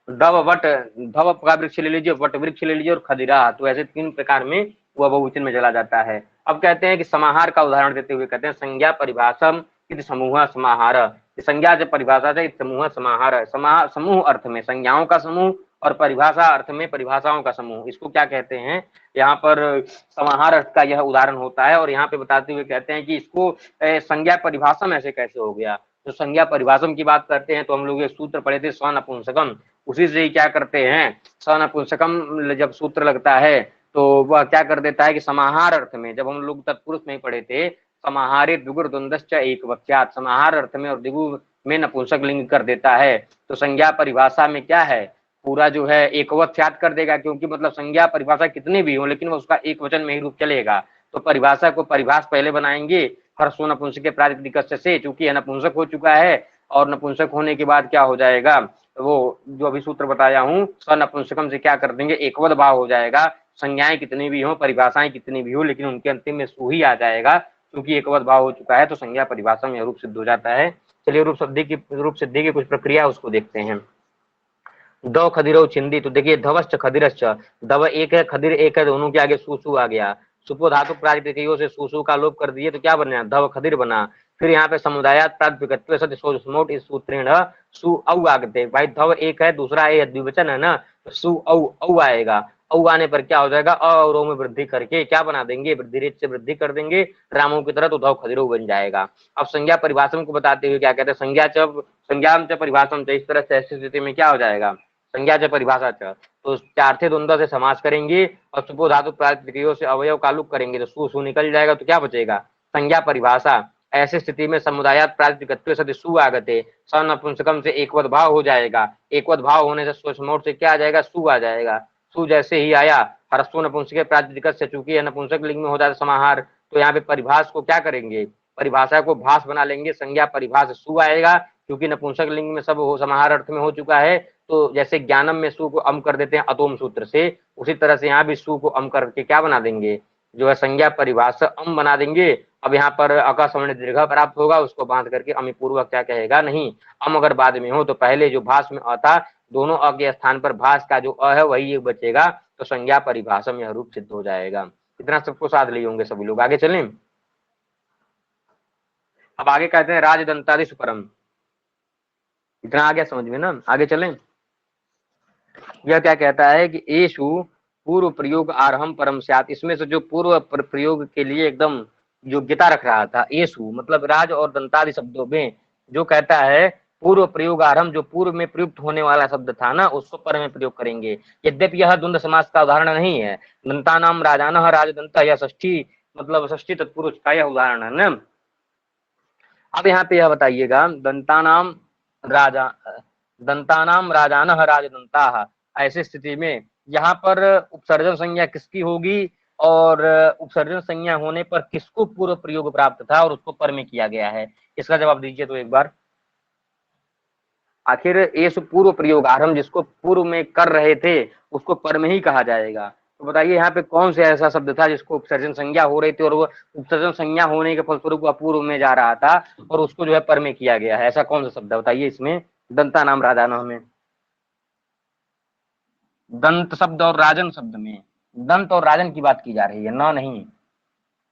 धव वट, धव का वृक्ष ले लीजिए, वट वृक्ष ले लीजिए और खदिरा, तो ऐसे तीन प्रकार में वह बहुवचन में चला जाता है। अब कहते हैं कि समाहार का उदाहरण देते हुए कहते हैं संज्ञा परिभाषम इति समूह समाहार, संज्ञा जब परिभाषा से समूह समाहार, समूह अर्थ में संज्ञाओं का समूह और परिभाषा अर्थ में परिभाषाओं का समूह, इसको क्या कहते हैं, यहाँ पर समाहार अर्थ का यह उदाहरण होता है। और यहाँ पे बताते हुए कहते हैं कि इसको संज्ञा परिभाषम ऐसे कैसे हो गया। तो संज्ञा परिभाषम की बात करते हैं तो हम लोग एक सूत्र पढ़े थे स्वनपुंसकम, उसी से ही क्या करते हैं, स्वनपुंसकम जब सूत्र लगता है तो वह क्या कर देता है कि समाहार अर्थ में, जब हम लोग तत्पुरुष में पढ़े थे, समाहारे द्विगुर द्वंद्वश्च एक वाक्यात, समाहार अर्थ में और द्विगु में नपुंसक लिंग कर देता है। तो संज्ञा परिभाषा में क्या है, पूरा जो है एकवचन कर देगा, क्योंकि मतलब संज्ञा परिभाषा कितनी भी हो लेकिन वो उसका एक वचन में ही रूप चलेगा। तो परिभाषा को परिभाष पहले बनाएंगे हर्षो नपुंसक के प्रातिपदिक से, चूंकि नपुंसक हो चुका है, और नपुंसक होने के बाद क्या हो जाएगा, वो जो अभी सूत्र बताया हूँ स्वनपुंसकम से क्या कर देंगे, एकवद भाव हो जाएगा। संज्ञाएं कितनी भी हो, परिभाषाएं कितनी भी हो, लेकिन उनके अंतिम में सु ही आ जाएगा, क्योंकि एकवद भाव हो चुका है, तो संज्ञा परिभाषा में रूप सिद्ध हो जाता है। चलिए रूप सिद्धि की कुछ प्रक्रिया उसको देखते हैं। दो खदिरो छिंदी, तो देखिए धवश्च खदिरश्च, दव एक है खदिर एक है, दोनों के आगे सु आ गया, सुपो धातु प्रातिपदिकों से सु का लोप कर दिए तो क्या बना, धव खदिर बना। फिर यहाँ पे समुदायात प्रातिपदिकत्व सद स्मोट इस सूत्रेण सु औ आगते, भाई धव एक है, दूसरा ए द्विवचन है ना, तो सु औ आएगा। औ आने पर क्या हो जाएगा, अ और ओ में वृद्धि करके क्या बना देंगे, वृद्धि रेट से वृद्धि कर देंगे रामों की तरह, तो धव खदिरो बन जाएगा। अब संज्ञा परिभाषण को बताते हुए क्या कहते हैं, संज्ञा च परिभाषण, इस तरह से ऐसी स्थिति में क्या हो जाएगा, संज्ञा च परिभाषा च, तो चार्थे द्वंद्व से समास करेंगे और सुपो धातु प्रातिपदिकों से अवयव का लुप करेंगे तो सु निकल जाएगा, तो क्या बचेगा, संज्ञा परिभाषा। ऐसी स्थिति में समुदायात प्रातिपदिकत्व सद सु आगते, स नपुंसकम से एकवद भाव हो जाएगा, एकवद भाव होने से स्वसमोट से क्या आ जाएगा, सु आ जाएगा। सु जैसे ही आया हरस्व नपुंसक प्रातिपदिक से, चूंकि नपुंसक लिंग में हो जाता समाहार, तो यहाँ पे परिभाष को क्या करेंगे, परिभाषा को भाष बना लेंगे, संज्ञा परिभाष सु आएगा, क्योंकि नपुंसक लिंग में सब हो समाहार अर्थ में हो चुका है। तो जैसे ज्ञानम में सु को अम कर देते हैं अतोम सूत्र से, उसी तरह से यहाँ भी सु को अम करके क्या बना देंगे, जो है संज्ञा परिभाषा अम बना देंगे। अब यहाँ पर अका सवर्ण दीर्घ प्राप्त होगा, उसको बांध करके अमी पूर्वक क्या कहेगा, नहीं अम अगर बाद में हो तो पहले जो भाष में आता, दोनों अ के स्थान पर भाष का जो अ है वही एक बचेगा, तो संज्ञा परिभाषा में यह रूप सिद्ध हो जाएगा। इतना सबको साध लिए होंगे सभी लोग, आगे चलें। अब आगे कहते हैं राजदंतादि सुपरम, इतना आ गया समझ में ना, आगे चलें। यह क्या कहता है कि एषु पूर्व प्रयोग आरहम परम स्यात्, इसमें से जो पूर्व प्रयोग के लिए एकदम योग्यता रख रहा था, एषु मतलब राज और दंतादि शब्दों में जो कहता है पूर्व प्रयोग आरंभ, जो पूर्व में प्रयुक्त होने वाला शब्द था ना उसको पर में प्रयोग करेंगे। यद्यपि यह द्वंद्व समास का उदाहरण नहीं है, दंता नाम राजान राजदंता, यह षष्ठी मतलब षष्ठी तत्पुरुष का यह उदाहरण है ना। अब यहाँ पे यह बताइएगा दंतानाम राजान राजदंता, ऐसी स्थिति में यहाँ पर उपसर्जन संज्ञा किसकी होगी, और उपसर्जन संज्ञा होने पर किसको पूर्व प्रयोग प्राप्त था और उसको पर में किया गया है, इसका जवाब दीजिए तो एक बार। आखिर ये पूर्व प्रयोग आरंभ जिसको पूर्व में कर रहे थे उसको पर में ही कहा जाएगा, तो बताइए यहाँ पे कौन से ऐसा शब्द था जिसको उपसर्जन संज्ञा हो रही थी और वो उपसर्जन संज्ञा होने के फलस्वरूप अपूर्व में जा रहा था और उसको जो है पर में किया गया है, ऐसा कौन सा शब्द है बताइए इसमें। दंता नाम राजानः में दंत शब्द और राजन शब्द में दंत और राजन की बात की जा रही है, न नहीं।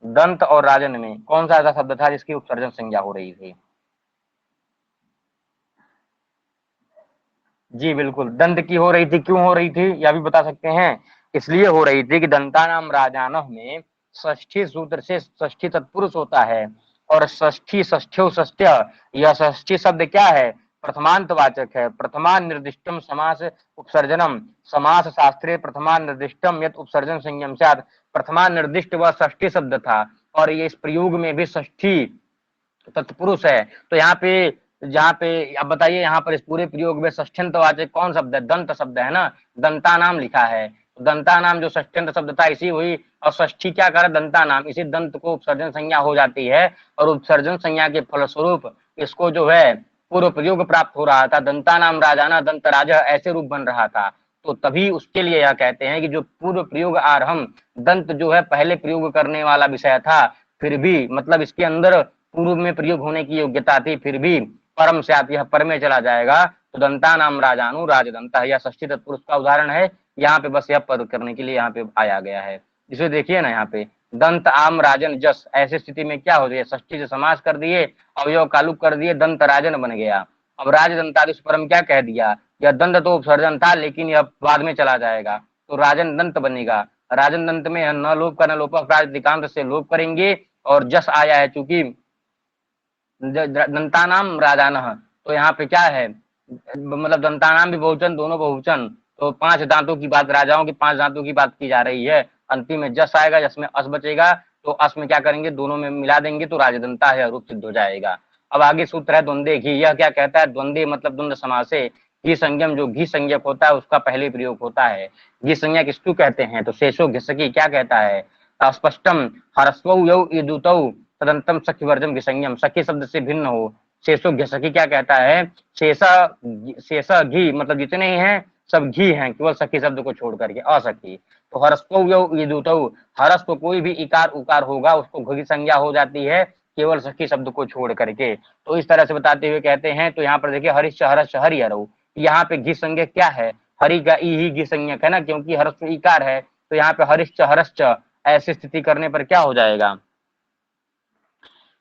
दंत और राजन में कौन सा ऐसा शब्द था जिसकी उपसर्जन संज्ञा हो रही थी? जी बिल्कुल, दंत की हो रही थी। क्यों हो रही थी यह भी बता सकते हैं? इसलिए हो रही थी कि दंतानाम राजानः में षष्ठी सूत्र से षष्ठी तत्पुरुष होता है, और षष्ठी षष्ठ्यो षष्ठ्य, यह षष्ठी शब्द क्या है? प्रथमांतवाचक है। प्रथमान निर्दिष्टम समास उपसर्जनम, समास शास्त्रे प्रथमान निर्दिष्टम यत उपसर्जन संयम स्यात्। प्रथमान निर्दिष्ट वह षष्ठी शब्द था, और ये इस प्रयोग में भी षष्ठी तत्पुरुष है। तो यहाँ पे, जहाँ पे अब बताइए, यहाँ पर इस पूरे प्रयोग में षष्ठ्यंतवाचक कौन शब्द है? दंत शब्द है ना, दंता नाम लिखा है। दंता नाम जो षष्ठ्यंत शब्द था इसी हुई, और षष्ठी क्या करे? दंता नाम, इसी दंत को उपसर्जन संज्ञा हो जाती है, और उपसर्जन संज्ञा के फलस्वरूप इसको जो है पूर्व प्रयोग प्राप्त हो रहा था। दंता नाम राजाना दंत राजा ऐसे रूप बन रहा था। तो तभी उसके लिए यह कहते हैं कि जो पूर्व प्रयोग आरहम दंत जो है पहले प्रयोग करने वाला विषय था, फिर भी मतलब इसके अंदर पूर्व में प्रयोग होने की योग्यता थी, फिर भी परम से आप यह पर में चला जाएगा, तो दंता नाम राजानु राजदंता, यह षष्ठी तत्पुरुष का उदाहरण है। यहाँ पे बस यह पर करने के लिए यहाँ पे आया गया है। इसे देखिए ना, यहाँ पे दंत आम राजन जस, ऐसी स्थिति में क्या हो गया? षष्ठी से समास कर दिए, अवयव कालुक कर दिए, दंत राजन बन गया। अब राजदंतादिश परम क्या कह दिया? यह दंत तो उपसर्जन था, लेकिन यह बाद में चला जाएगा, तो राजन दंत बनेगा। राजन दंत में न लोप का न लोपक प्रातिकांत से लोप करेंगे, और जस आया है चूंकि दंतानाम राजानः, तो यहाँ पे क्या है? मतलब दंतानाम भी बहुवचन, दोनों बहुवचन, तो 5 दांतों की बात, राजाओं के 5 दांतों की बात की जा रही है। अंतिम में जस आएगा, जिसमें अस बचेगा, तो अस में क्या करेंगे? दोनों में मिला देंगे, तो राजदंता है रूप सिद्ध हो जाएगा। अब आगे सूत्र है द्वंद्वे घी। यह क्या कहता है? द्वंद्वे मतलब द्वंद्व समास से घी संज्ञम, जो घी संज्ञक होता है उसका पहले प्रयोग होता है। घी संज्ञा किसको कहते हैं? तो शेषो घिसकी क्या कहता है? अस्पष्टम हरस्वौ यौ ईदुतौ तदंतम सखी वर्जम विसंयम, सखी शब्द से भिन्न हो। शेषो घी क्या कहता है? शेषा, शेषा घी मतलब जितने ही हैं सब घी हैं, केवल सखी शब्द को छोड़ करके असखी। तो हरस्व हरस को कोई भी इकार उकार होगा उसको घी संज्ञा हो जाती है, केवल सखी शब्द को छोड़ करके। तो इस तरह से बताते हुए कहते हैं, तो यहाँ पर देखिए हरिश्च हरश्च हरि हरऊ, यहाँ पे घी संज्ञक क्या है? हरि का ई ही घी संज्ञक है ना, क्योंकि हरस इकार है, तो यहाँ पे हरिश्च हरश्च ऐसी स्थिति करने पर क्या हो जाएगा?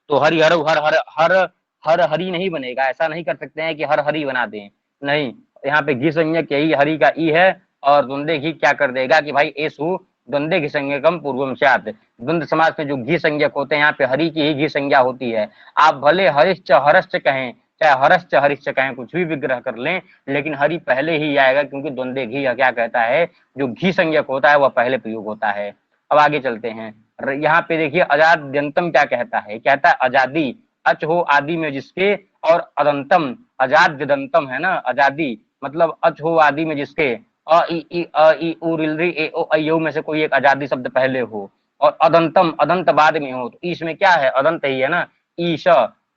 तो हरि हर हर हर हर हर हरि नहीं बनेगा। ऐसा नहीं कर सकते हैं कि हर हरि बना दें, नहीं। यहाँ पे घी संज्ञक यही हरि का ई है, और द्वंद्वे घी क्या कर देगा कि भाई एसु द्वंद्वे घी संज्ञकम पूर्वम स्यात्। द्वंद्व समाज में जो घी संज्ञक होते हैं, यहाँ पे हरि की ही घी संज्ञा होती है। आप भले हरिश्च हरश्च कहें, चाहे हरश्च हरिश्च कहें, कुछ भी विग्रह कर लें, लेकिन हरि पहले ही आएगा, क्योंकि द्वंद्वे घी क्या कहता है? जो घी संज्ञक होता है वह पहले प्रयोग होता है। अब आगे चलते हैं। यहाँ पे देखिए अजाद्यंतम क्या कहता है? कहता है अजादी, अच हो आदि में जिसके, और अदंतम अजाद्यदंतम है ना, अजादी मतलब अच हो आदि में जिसके, अ ई उ रिल री ए ओ ऐ में से कोई एक अजादी शब्द पहले हो, और अदंतम अदंत बाद में हो, तो ईश में क्या है? अदंत ही है ना, ईश।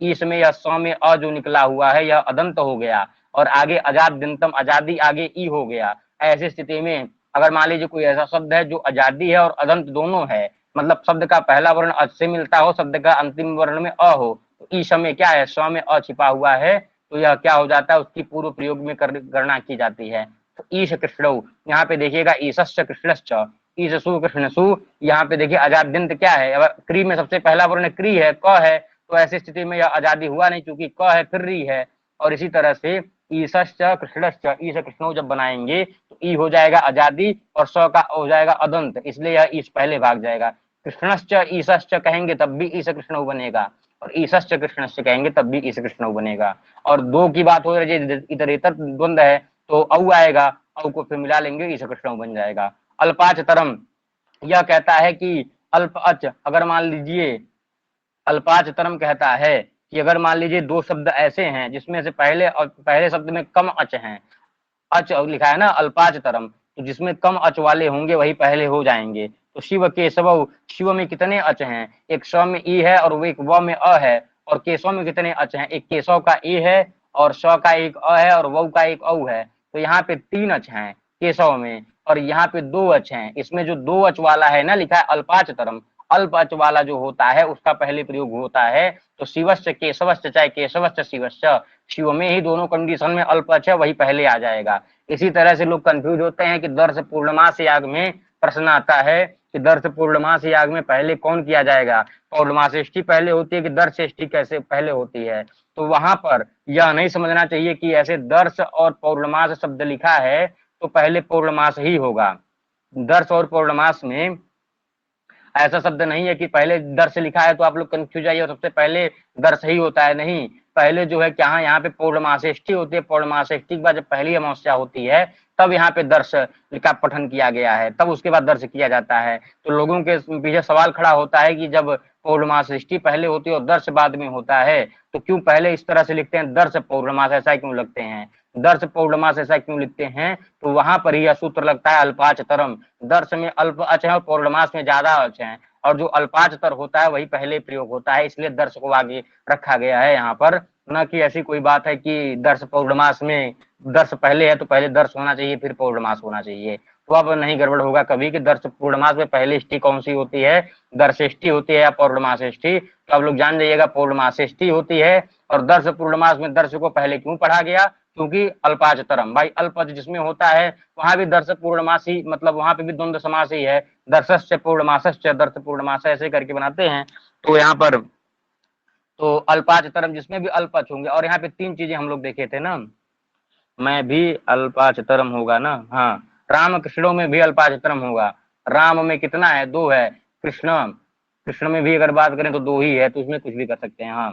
ईश में यह स में अ जो निकला हुआ है यह अदंत हो गया, और आगे अजाद्यंतम अजादी आगे ई हो गया। ऐसी स्थिति में अगर मान लीजिए कोई ऐसा शब्द है जो अजादी है और अदंत दोनों है, मतलब शब्द का पहला वर्ण अ से मिलता हो, शब्द का अंतिम वर्ण में अ हो, तो ईश में क्या है? स्व में अ छिपा हुआ है, तो यह क्या हो जाता है? उसकी पूर्व प्रयोग में गणना की जाती है। तो ईश कृष्ण, यहाँ पे देखिएगा ईशश्च कृष्णश्च, ईशसु कृष्णसु, यहाँ पे देखिए अजाद्यंत क्या है? अब क्री में सबसे पहला वर्ण क्री है, क है, तो ऐसी स्थिति में यह आजादी हुआ नहीं, क्योंकि क है फिर री है। और इसी तरह से ईशश्च कृष्णश्च, ईश कृष्ण जब बनाएंगे तो ई हो जाएगा आजादी, और स का हो जाएगा अदंत, इसलिए यह ईश पहले भाग जाएगा। कृष्णश्च ईशश्च कहेंगे तब भी ईश कृष्ण बनेगा, और ईशश्च कृष्णश्च कहेंगे तब भी ईश कृष्ण बनेगा। और दो की बात हो रही है, इतरेतर द्वंद्व है, तो औ आएगा, औ को फिर मिला लेंगे, ईश कृष्ण बन जाएगा। अल्पाच तरम, यह कहता है कि अल्प अच, अगर मान लीजिए अल्पाच तरम कहता है कि अगर मान लीजिए दो शब्द ऐसे हैं जिसमें से पहले और पहले शब्द में कम अच हैं, अच लिखा है ना अल्पाच तरम, तो जिसमें कम अच वाले होंगे वही पहले हो जाएंगे। तो शिव केशव, शिव में कितने अच हैं? एक स में ई है और वो एक व में अ है। और केशव में कितने अच हैं? एक केशव का ए है, और स का एक अ है, और वौ का एक औ है। तो यहाँ पे 3 अच हैं केशव में, और यहाँ पे 2 अच हैं। इसमें जो 2 अच वाला है ना, लिखा है अल्पाच तरम, अल्प अच वाला जो होता है उसका पहले प्रयोग होता है। तो शिवश्च केशवश्च चाहे केशवश्च शिवश्च, शिव में ही दोनों कंडीशन में अल्पच है वही पहले आ जाएगा। इसी तरह से लोग कंफ्यूज होते हैं कि दर्श पूर्णमास याग में प्रश्न आता है कि दर्श पूर्णमास याग में पहले कौन किया जाएगा, पौर्णमासेष्टि पहले होती है कि दर्शेष्टि कैसे पहले होती है। तो वहां पर यह नहीं समझना चाहिए कि ऐसे दर्श और पौर्णमास शब्द लिखा है तो पहले पौर्णमास ही होगा। दर्श और पौर्णमास में ऐसा शब्द नहीं है कि पहले दर्श लिखा है तो आप लोग कंफ्यूज आइए और सबसे पहले दर्श ही होता है, नहीं। पहले जो है क्या यहाँ पे पौर्णमासेष्टि होती है, पौर्णमासेष्टि के बाद जब पहली अमावस्या होती है तब यहाँ पे दर्श का पठन किया गया है, तब उसके बाद दर्श किया जाता है। तो लोगों के पीछे सवाल खड़ा होता है कि जब पौर्णमासेष्टि पहले होती है और दर्श बाद में होता है तो क्यों पहले इस तरह से लिखते हैं, दर्श पौर्णमास ऐसा क्यों लगते हैं, दर्श पौर्णमास ऐसा क्यों लिखते हैं। तो वहां पर यह सूत्र लगता है अल्पाचतरम, दर्श में अल्प अच है और पौर्णमास में ज्यादा अच है, और जो अल्पाचतर होता है वही पहले प्रयोग होता है, इसलिए दर्श को आगे रखा गया है यहाँ पर। न कि ऐसी कोई बात है कि दर्श पौर्णमास में दर्श पहले है तो पहले दर्श होना चाहिए फिर पौर्णमास होना चाहिए। तो अब नहीं गड़बड़ होगा कभी कि दर्श पूर्णमास में पहले ष्टि कौन सी होती है, दर्शेष्टि होती है या पौर्णमासेष्टि। तो आप लोग जान जाइएगा पौर्णमासेष्टि होती है। और दर्श पूर्णमास में दर्श को पहले क्यों पढ़ा गया, क्योंकि अल्पाचतरम, भाई अल्पज जिसमें होता है वहां भी दर्श पूर्णमासी, मतलब वहां पे भी द्वंद्व समास ही है, दर्शस्य पूर्णमासस्य दर्श पूर्णमास ऐसे करके बनाते हैं। तो यहाँ पर तो अल्पाचतरम जिसमें भी अल्पच होंगे, और यहाँ पे तीन चीजें हम लोग देखे थे ना, मैं भी अल्पाचतरम होगा ना, हाँ, राम कृष्णों में भी अल्पाचतरम होगा। राम में कितना है, दो है, कृष्ण कृष्ण में भी अगर बात करें तो दो ही है, तो उसमें कुछ भी कर सकते हैं। हाँ,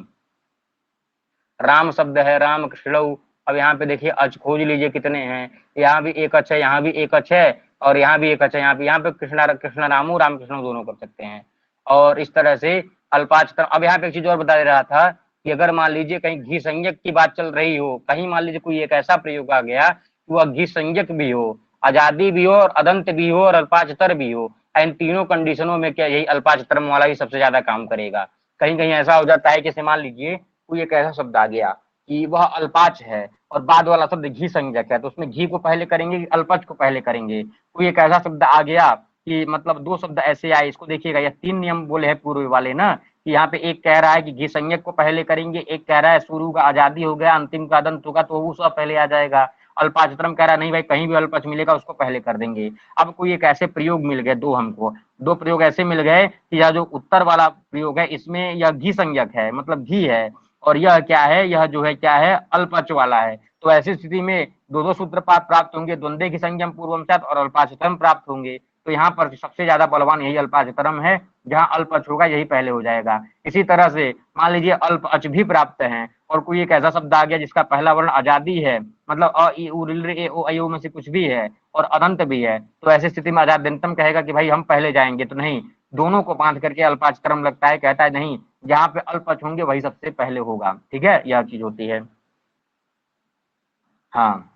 राम शब्द है, राम कृष्ण। अब यहाँ पे देखिए अच खोज लीजिए कितने हैं, यहाँ भी एक अच है, यहाँ भी एक अच है, और यहाँ भी एक अच है, यहाँ पे कृष्णा कृष्ण रामू राम कृष्ण दोनों कर सकते हैं। और इस तरह से अल्पाचतरम। अब यहाँ पे एक चीज और बता दे रहा था कि अगर मान लीजिए कहीं घी संज्ञक की बात चल रही हो, कहीं मान लीजिए कोई एक ऐसा प्रयोग आ गया कि वह घी संज्ञक भी हो, आजादी भी हो और अदंत भी हो और अल्पाचतर भी हो, इन तीनों कंडीशनों में क्या यही अल्पाचतरम वाला ही सबसे ज्यादा काम करेगा। कहीं कहीं ऐसा हो जाता है कि मान लीजिए कोई एक ऐसा शब्द आ गया कि वह अल्पाच है और बाद वाला शब्द घी संज्ञक है, तो उसमें घी को पहले करेंगे कि अल्पच को पहले करेंगे। कोई एक ऐसा शब्द आ गया कि मतलब दो शब्द ऐसे आए, इसको देखिएगा, यह तीन नियम बोले हैं पूर्व वाले ना, कि यहाँ पे एक कह रहा है कि घी संज्ञक को पहले करेंगे, एक कह रहा है शुरू का आजादी हो गया अंतिम का अदंत होगा तो वो सब पहले आ जाएगा, अल्पाचतरम कह रहा है नहीं भाई कहीं भी अल्पच मिलेगा उसको पहले कर देंगे। अब कोई एक ऐसे प्रयोग मिल गए दो, हमको दो प्रयोग ऐसे मिल गए कि यह जो उत्तर वाला प्रयोग है इसमें यह घी संज्ञक है, मतलब घी है, और यह क्या है, यह जो है क्या है, अल्पच वाला है। तो ऐसी स्थिति में दो दो सूत्रपात प्राप्त होंगे, द्वंद्वे की संज्ञम पूर्वम साथ और अल्पाचतरम प्राप्त होंगे। तो यहाँ पर सबसे ज्यादा बलवान यही अल्पाचतरम है, जहां अल्पच होगा यही पहले हो जाएगा। इसी तरह से मान लीजिए अल्प अच भी प्राप्त है और कोई एक ऐसा शब्द आ गया जिसका पहला वर्ण आजादी है, मतलब अ ई उ ऋ ए ओ ऐ ओ में से कुछ भी है और अनंत भी है, तो ऐसी स्थिति में आजाद्यंतम कहेगा कि भाई हम पहले जाएंगे, तो नहीं, दोनों को बांध करके अल्पाचतरम लगता है, कहता है नहीं जहां पे अल्पच होंगे वही सबसे पहले होगा। ठीक है, यह चीज होती है। हाँ,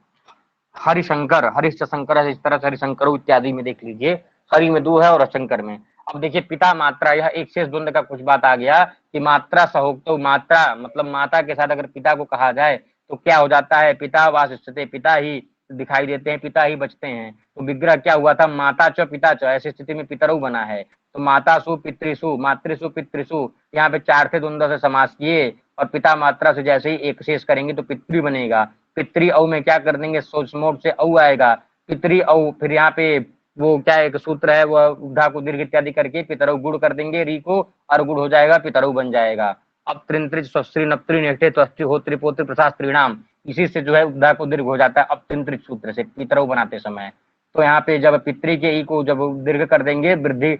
हरिशंकर, हरिश्च शंकर, इस तरह से हरिशंकर इत्यादि में देख लीजिए, हरि में दो है और शंकर में। अब देखिए पिता मात्रा, यह एक शेष द्वंद्व का कुछ बात आ गया कि मात्रा सहोक्त, तो मात्रा मतलब माता के साथ अगर पिता को कहा जाए तो क्या हो जाता है, पिता वासिष्ठते, पिता ही दिखाई देते हैं, पिता ही बचते हैं। तो विग्रह क्या हुआ था, माता च पिता च, ऐसी स्थिति में पितरऊ बना है। तो मातासु पितृसु, मातृसु पितृसु, यहाँ पे चार थे द्वंद्व से समास किए और पिता मात्रा से जैसे ही एक शेष करेंगे तो पितृ बनेगा। पितृ औ में क्या कर देंगे, सोचमोट से औ आएगा, पितृ औ, फिर यहाँ पे वो क्या एक सूत्र है वह उद्धा को दीर्घ इत्यादि करके पितरऊ गुड़ कर देंगे, री को और गुड़ हो जाएगा, पितरऊ बन जाएगा। अब त्रिंत्रिज स्वस्त्री नप्त्री नेष्ठे त्वस्त्री होत्री पोत्री प्रशास्त्रीणाम, इसी से जो है उद्धा को दीर्घ हो जाता है अब त्रिंत्रिज सूत्र से पितरऊ बनाते समय। तो यहाँ पे जब पितृ के ई को जब दीर्घ कर देंगे, वृद्धि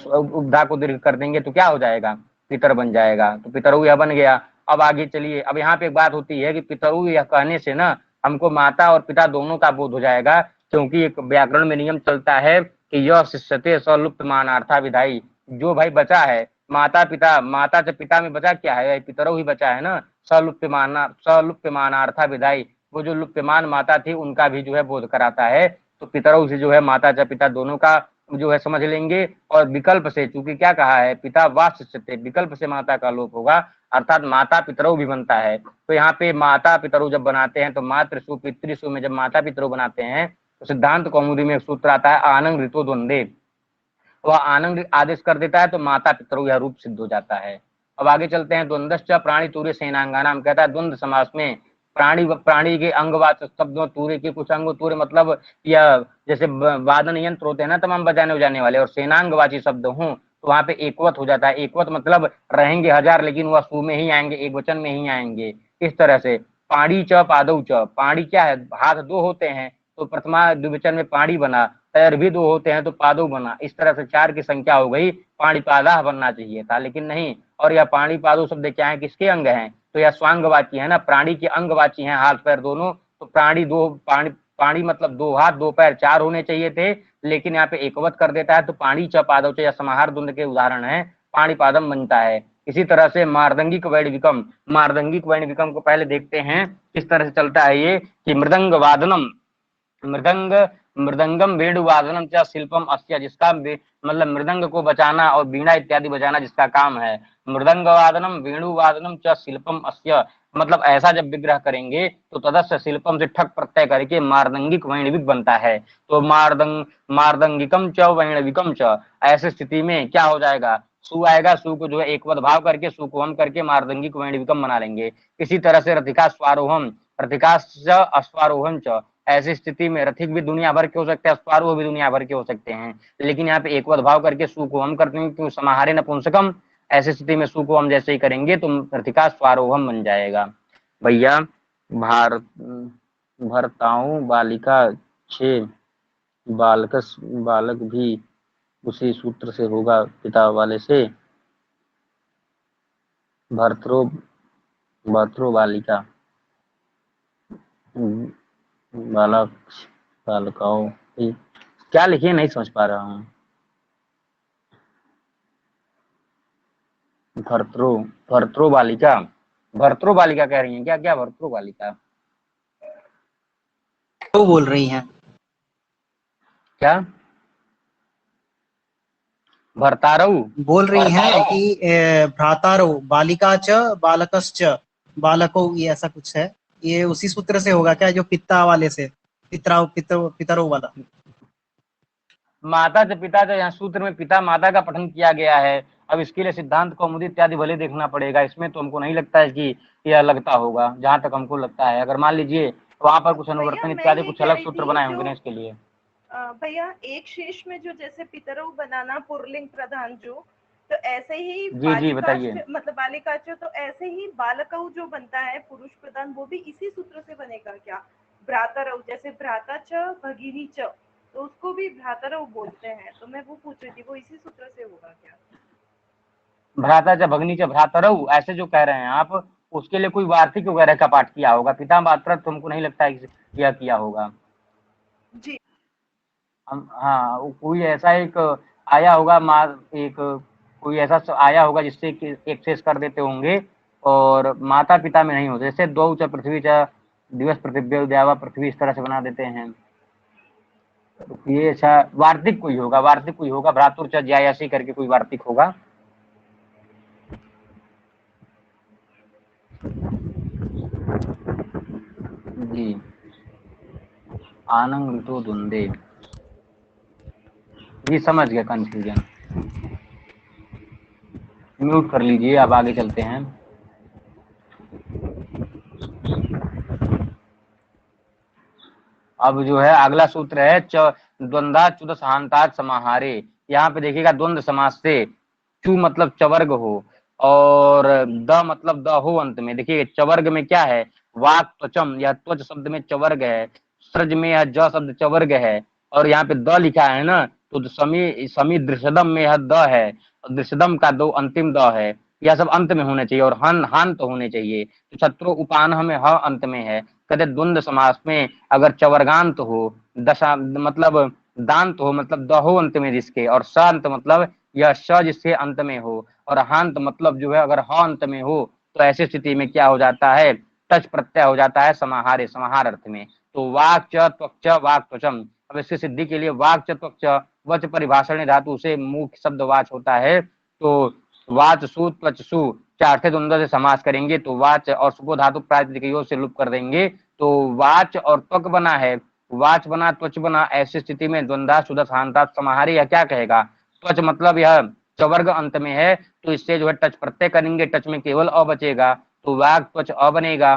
उद्धा को दीर्घ कर देंगे तो क्या हो जाएगा, पितर बन जाएगा। तो पितरऊ यह बन गया। अब आगे चलिए, अब यहाँ पे एक बात होती है कि पितरऊ यह कहने से ना हमको माता और पिता दोनों का बोध हो जाएगा, क्योंकि एक व्याकरण में नियम चलता है कि यह शिष्यते सलुप्त मानार्था विधाई, जो भाई बचा है माता पिता, माता से पिता में बचा क्या है, पितरऊ ही बचा है ना, सलुप्त मानार्था विधाई, वो जो लुप्यमान माता थी उनका भी जो है बोध कराता है। तो पितरऊ से जो है माता च पिता दोनों का जो है समझ लेंगे। और विकल्प से, चूंकि क्या कहा है, पिता वा शिष्यते, विकल्प से माता का लोप होगा, अर्थात माता पितरऊ भी बनता है। तो यहाँ पे माता पितरऊ जब बनाते हैं तो मातृसु पितृसु में जब माता पितरऊ बनाते हैं तो सिद्धांत कौमुदी में एक सूत्र आता है आनंद ऋतो द्वंद्वे, वह आनंद आदेश कर देता है तो माता पितरऊ यह रूप सिद्ध हो जाता है। अब आगे चलते हैं, द्वंद्वश्च प्राणी तूर्य सेनांगानाम, कहता है द्वंद्व समास में प्राणी प्राणी के अंगवाचक शब्दों, तूर्य के कुछ अंग, तूर्य मतलब यह जैसे वादन यंत्र होते हैं ना तमाम बजाने उजाने वाले, और सेनांगवाची शब्द हों तो वहां पे एकवत हो जाता है। एकवत मतलब रहेंगे हजार लेकिन वह सु में ही आएंगे, एक वचन में ही आएंगे। इस तरह से पाड़ी च पादौ च, पाड़ी क्या है, हाथ दो होते हैं तो प्रथमा द्विवचन में पाड़ी बना, पैर भी दो होते हैं तो पादौ बना। इस तरह से चार की संख्या हो गई, पाणिपादाह बनना चाहिए था लेकिन नहीं। और यह पाणिपादो शब्द क्या है, किसके अंग हैं, तो यह स्वांगवाची है ना, प्राणी के अंगवाची हैं, हाथ पैर दोनों। तो प्राणी दो, पाणी पाणी मतलब दो हाथ दो पैर, चार होने चाहिए थे लेकिन यहाँ पे एकवत कर देता है तो पाणी च पादौ च, या समाहार द्वंद के उदाहरण है, पाणिपादम बनता है। इसी तरह से मार्दंगिक वैणविकम, मार्दंगिक वैणविकम को पहले देखते हैं किस तरह से चलता है ये, कि मृदंग वादनम, मृदंग मृदंगम वेणुवादनम च शिल्पम अस्य, जिसका मतलब मृदंग को बजाना और बीणा इत्यादि बजाना जिसका काम है। मृदंग वादनम वेणुवादनम च शिल्पम अस्य, मतलब ऐसा जब विग्रह करेंगे तो तदस्य शिल्पम से ठक प्रत्यय करके मार्दंगिक वैणविक बनता है। तो मार्दंगिकम च वैणविकम च, ऐसी स्थिति में क्या हो जाएगा, सु आएगा, सु को जो है एकवत भाव करके सु को हम करके मार्दंगिक वैणविकम बना लेंगे। इसी तरह से रथिका स्वारोहम, रथिका अश्वारोहम च, ऐसी स्थिति में रथिक भी दुनिया भर के हो सकते हैं, अश्वारोह भी दुनिया भर के हो सकते हैं, लेकिन यहाँ पे एकवत भाव करके सु को हम करते हैं क्यों, समाहारे नपुंसकम। ऐसी स्थिति में सु को हम जैसे ही करेंगे तो रथिका स्वारोहम बन जाएगा। भैया भारत भरताओं बालिका 6, बालक भी उसी सूत्र से होगा पिता वाले से, भर्तृ भर्तृ बालिका बालक बालिकाओं, क्या लिखिए नहीं समझ पा रहा हूँ। भर्तृ भर्तृ बालिका, भर्तृ बालिका कह रही हैं क्या, क्या भर्तृ बालिका तो बोल रही हैं क्या, भर्तारऊ बोल रही हैं कि भ्रातारो बालिका च बालकश्च बालको, ये ऐसा कुछ है, ये उसी सूत्र से होगा क्या जो पिता वाले से, पितरों वाला। माता च पिता च, यहाँ सूत्र में पिता माता का पठन किया गया है। अब इसके लिए सिद्धांत कौमुदी इत्यादि भले देखना पड़ेगा, इसमें तो हमको नहीं लगता है कि यह लगता होगा, जहां तक हमको लगता है। अगर मान लीजिए वहां पर कुछ अनुवर्तन इत्यादि कुछ अलग सूत्र बनाए होंगे ना इसके लिए। भैया एक शेष में जो जैसे पितरों बनाना पुरलिंग प्रधान जो, तो ऐसे ही जी बताइए। मतलब बालिका तो ऐसे ही बालकऊ जो बनता है पुरुष प्रधान, वो भी इसी सूत्र से बनेगा क्या, भ्रातरऊ, जैसे भ्राता च भगिनी च, तो उसको भी भ्रातरऊ बोलते हैं, तो मैं वो पूछ रही थी वो इसी सूत्र से होगा क्या। भ्राता च भगनी च भ्रातरऊ ऐसे जो कह रहे हैं आप, उसके लिए कोई वार्तिक वगैरह का पाठ किया होगा, पिता मात्रा तो हमको नहीं लगता है यह किया होगा जी। हम, हाँ कोई ऐसा एक आया होगा, एक कोई ऐसा आया होगा जिससे एक शेष कर देते होंगे, और माता पिता में नहीं होते, जैसे द्वौ च पृथ्वी च दिवस पृथिव्य द्यावा पृथ्वी, इस तरह से बना देते हैं। ये अच्छा वार्तिक कोई होगा, वार्तिक कोई होगा, भ्रातुर च ज्यायासी करके कोई वार्तिक होगा। जी आनंद तो धुंधे, जी समझ गया कंफ्यूजन, म्यूट कर लीजिए, अब आगे चलते हैं। अब जो है अगला सूत्र है द्वंद्वा च्युत सहांतात् समाहारे। यहाँ पे देखिएगा द्वंद्व समास से चु मतलब चवर्ग हो और द मतलब द हो अंत में। देखिए चवर्ग में क्या है, वाक त्वचम, यह त्वच शब्द में चवर्ग है, सृज में यह ज शब्द चवर्ग है, और यहाँ पे द लिखा है ना, तो समी समी दृश्यदम में यह द है, दृश्यदम का दो अंतिम द है, यह सब अंत में होने चाहिए, और हन हान तो होने चाहिए। तो छत्रो उपान में ह अंत में है। कहते द्वंद्व समास में अगर चवर्गांत हो, दशा मतलब दांत हो, मतलब द हो अंत में जिसके, और शांत मतलब यह श जिसके अंत में हो, और हांत मतलब जो है अगर ह अंत में हो, तो ऐसी स्थिति में क्या हो जाता है, टच प्रत्यय हो जाता है समाहारे, समाहार अर्थ में। तो वाक च त्वक्च वाक त्वचम, अब इसकी सिद्धि के लिए वाक च त्वक्च वच परिभाषण धातु से मुख्य शब्द वाच होता है, तो वाच सु त्वच सु चार्थे द्वंद्व से समास करेंगे तो वाच और सुपो धातु प्रातिपदिक से लुप्त कर देंगे, तो वाच और त्वक बना है, वाच बना त्वच बना, ऐसी स्थिति में द्वंद्वा शुद्ध सहांतात् समाहारे यह क्या कहेगा, त्वच मतलब यह चवर्ग अंत में है, तो इससे जो है टच प्रत्यय करेंगे, टच में केवल अ बचेगा, तो वाक त्वच अ बनेगा।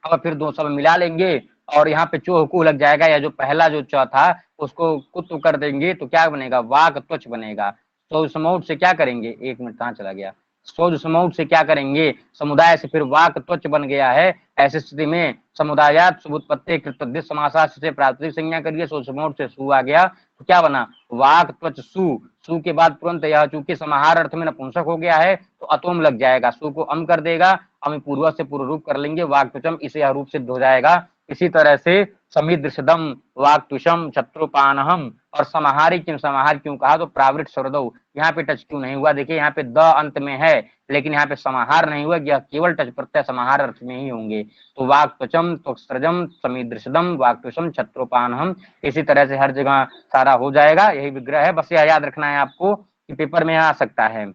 अब फिर दो सब मिला लेंगे और यहाँ पे चोह कू लग जाएगा, या जो पहला जो च था उसको कुत्व कर देंगे तो क्या बनेगा, वाक त्वच बनेगा। तो समूट से क्या करेंगे, एक मिनट कहाँ चला गया, सोज समूट से क्या करेंगे, समुदाय से फिर वाक त्वच बन गया है। ऐसी स्थिति में समुदायात सुबुत्पत्ति कृतद्धित समासा से प्रातिपदिक संज्ञा करिए, सोज समूट से सु आ गया तो क्या बना, वाक त्वच सु। सु के बाद तुरंत यह चूंकि समाहार अर्थ में नपुंसक हो गया है तो अतोम लग जाएगा, सु को अम कर देगा, हम पूर्व से पूर्व रूप कर लेंगे, वाक त्वचम, इसे यह रूप सिद्ध हो जाएगा। इसी तरह से समिदृशदम वाक्तुषम शत्रुपानहम, और समाहारी क्यों, समाहार क्यों कहा तो प्रावृत स्वरदौ, यहाँ पे टच क्यों नहीं हुआ, देखिए यहाँ पे द अंत में है लेकिन यहाँ पे समाहार नहीं हुआ, यह केवल टच प्रत्यय समाहार अर्थ में ही होंगे। तो वाक्त्वचम त्वक्सृजम समिदृशदम वाक्तुषम शत्रुपानहम, इसी तरह से हर जगह सारा हो जाएगा, यही विग्रह है। बस यह याद रखना है आपको कि पेपर में आ सकता है।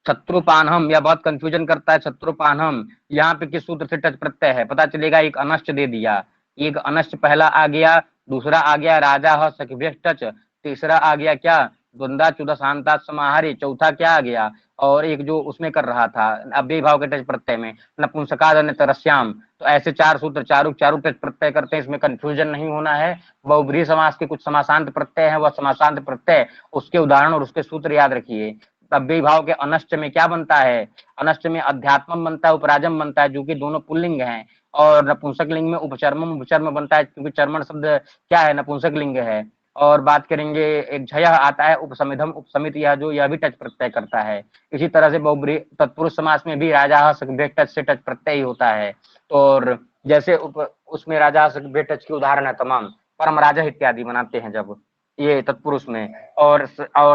शत्रुपानहम, यह बहुत कंफ्यूजन करता है, शत्रुपानहम यहाँ पे किस सूत्र से टच प्रत्यय है पता चलेगा, एक अनश्च दे दिया, एक अनश्च पहला आ गया, दूसरा आ गया राजा ह सखिभ्यश्च टच, तीसरा आ गया क्या द्वंद्वा चुदा शांता समाहारी, चौथा क्या आ गया, और एक जो उसमें कर रहा था अव्यय भाव के टच प्रत्यय में नपुंसकाद तरस्याम। तो ऐसे चार सूत्र चारों चारों टच प्रत्यय करते हैं, इसमें कंफ्यूजन नहीं होना है। बहुब्रीहि समास के कुछ समासांत प्रत्यय है, वह समासांत प्रत्यय उसके उदाहरण और उसके सूत्र याद रखिए। अव्यय भाव के अनश्च में क्या बनता है, अनश्च में अध्यात्मम बनता है, उपराजम बनता है, जो कि दोनों पुल्लिंग हैं, और नपुंसक लिंग में उपचर्मम उपचर्म बनता है, क्योंकि चर्मण शब्द क्या है, नपुंसक लिंग है। और बात करेंगे एक झय आता है उपसमिधम उपसमित, यह जो यह भी टच प्रत्यय करता है। इसी तरह से बहुब्रीहि तत्पुरुष समास में भी राजा सभ्य टच से टच प्रत्यय ही होता है। और जैसे उसमें राजा सभ्य टच के उदाहरण है तमाम, परम राजा इत्यादि बनाते हैं जब ये तत्पुरुष में। और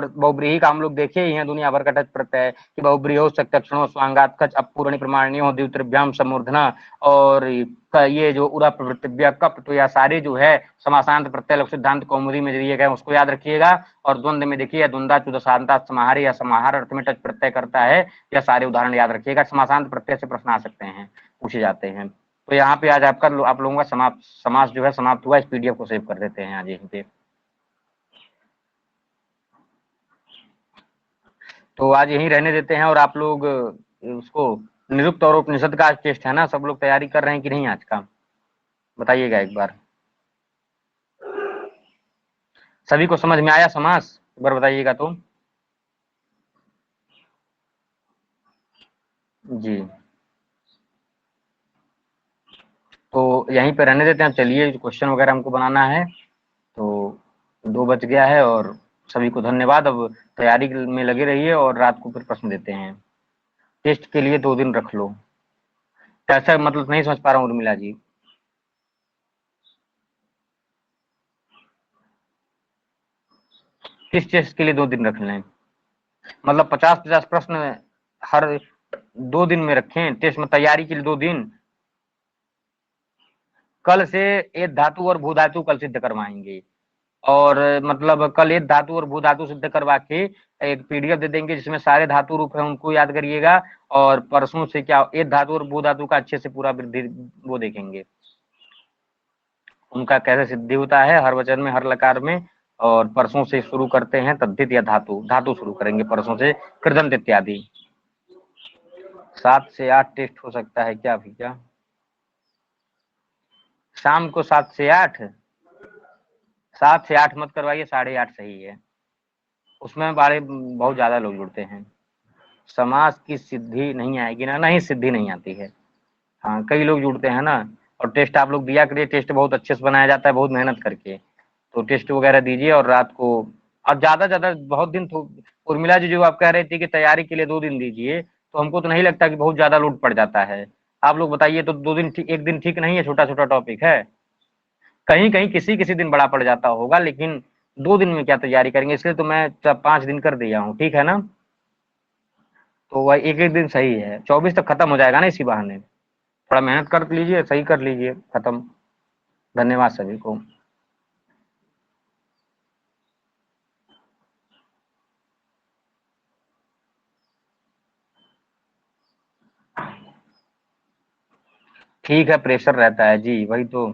बहुब्रीहि का हम लोग देखे ही हैं दुनिया भर का टच प्रत्यय कि बहुब्रीहो सत्यक्षणो स्वांगात खच अपूर्णी प्रमाणियों द्वित्रिभ्याम समूर्धना, और ये जो उरा प्रवृत्तिव्य कप, तो यह सारे जो है समासांत प्रत्यय लोक सिद्धांत कौमुदी में दिए गए, उसको याद रखिएगा। और द्वंद्व में देखिए द्वंद्वा चुदशांता समाहार या समाहार अर्थ में टच प्रत्यय करता है, यह सारे उदाहरण याद रखिएगा। समासांत प्रत्यय से प्रश्न आ सकते हैं, पूछे जाते हैं। तो यहाँ पे आज आपका आप लोगों का समास जो है समाप्त हुआ। इस पीडीएफ को सेव कर देते हैं आज यहीं पे। तो आज यहीं रहने देते हैं, और आप लोग उसको निरुक्त और उपनिषद का टेस्ट है ना, सब लोग तैयारी कर रहे हैं कि नहीं आज का, बताइएगा एक बार। सभी को समझ में आया समास, एक बार बताइएगा तो। जी, तो यहीं पे रहने देते हैं। चलिए क्वेश्चन वगैरह हमको बनाना है, तो 2 बज गया है, और सभी को धन्यवाद। अब तैयारी में लगे रहिए और रात को फिर प्रश्न देते हैं। टेस्ट के लिए 2 दिन रख लो। कैसा, मतलब नहीं समझ पा रहा हूँ उर्मिला जी। किस टेस्ट के लिए 2 दिन रख लें, मतलब 50-50 प्रश्न हर 2 दिन में रखें टेस्ट में, तैयारी के लिए 2 दिन। कल से एक धातु और भू धातु कल सिद्ध करवाएंगे, और मतलब कल एक धातु और भू धातु सिद्ध करवा के एक पीडीएफ दे देंगे जिसमें सारे धातु रूप है, उनको याद करिएगा। और परसों से क्या एक धातु और भू धातु का अच्छे से पूरा वृद्धि वो देखेंगे, उनका कैसे सिद्धि होता है हर वचन में हर लकार में। और परसों से शुरू करते हैं तद्धित या धातु, धातु शुरू करेंगे परसों से, कृदंत इत्यादि। 7 से 8 टेस्ट हो सकता है क्या भैया, शाम को 7 से 8, 7 से 8 मत करवाइए, 8:30 सही है। उसमें बड़े बहुत ज्यादा लोग जुड़ते हैं, समाज की सिद्धि नहीं आएगी ना, नहीं सिद्धि नहीं आती है। हाँ, कई लोग जुड़ते हैं ना। और टेस्ट आप लोग दिया करिए, टेस्ट बहुत अच्छे से बनाया जाता है, बहुत मेहनत करके। तो टेस्ट वगैरह दीजिए और रात को, और ज्यादा बहुत दिन तो, उर्मिला जी जो आप कह रही थी कि तैयारी के लिए 2 दिन दीजिए, तो हमको तो नहीं लगता कि बहुत ज्यादा लोड पड़ जाता है। आप लोग बताइए, तो 2 दिन एक दिन ठीक नहीं है, छोटा छोटा टॉपिक है। कहीं कहीं किसी किसी दिन बड़ा पड़ जाता होगा, लेकिन 2 दिन में क्या तैयारी करेंगे, इसलिए तो मैं 5 दिन कर दिया हूँ, ठीक है ना। तो वह एक एक दिन सही है, 24 तक खत्म हो जाएगा ना इसी बहाने। थोड़ा मेहनत कर लीजिए, सही कर लीजिए, खत्म। धन्यवाद सभी को। ठीक है, प्रेशर रहता है जी, वही तो।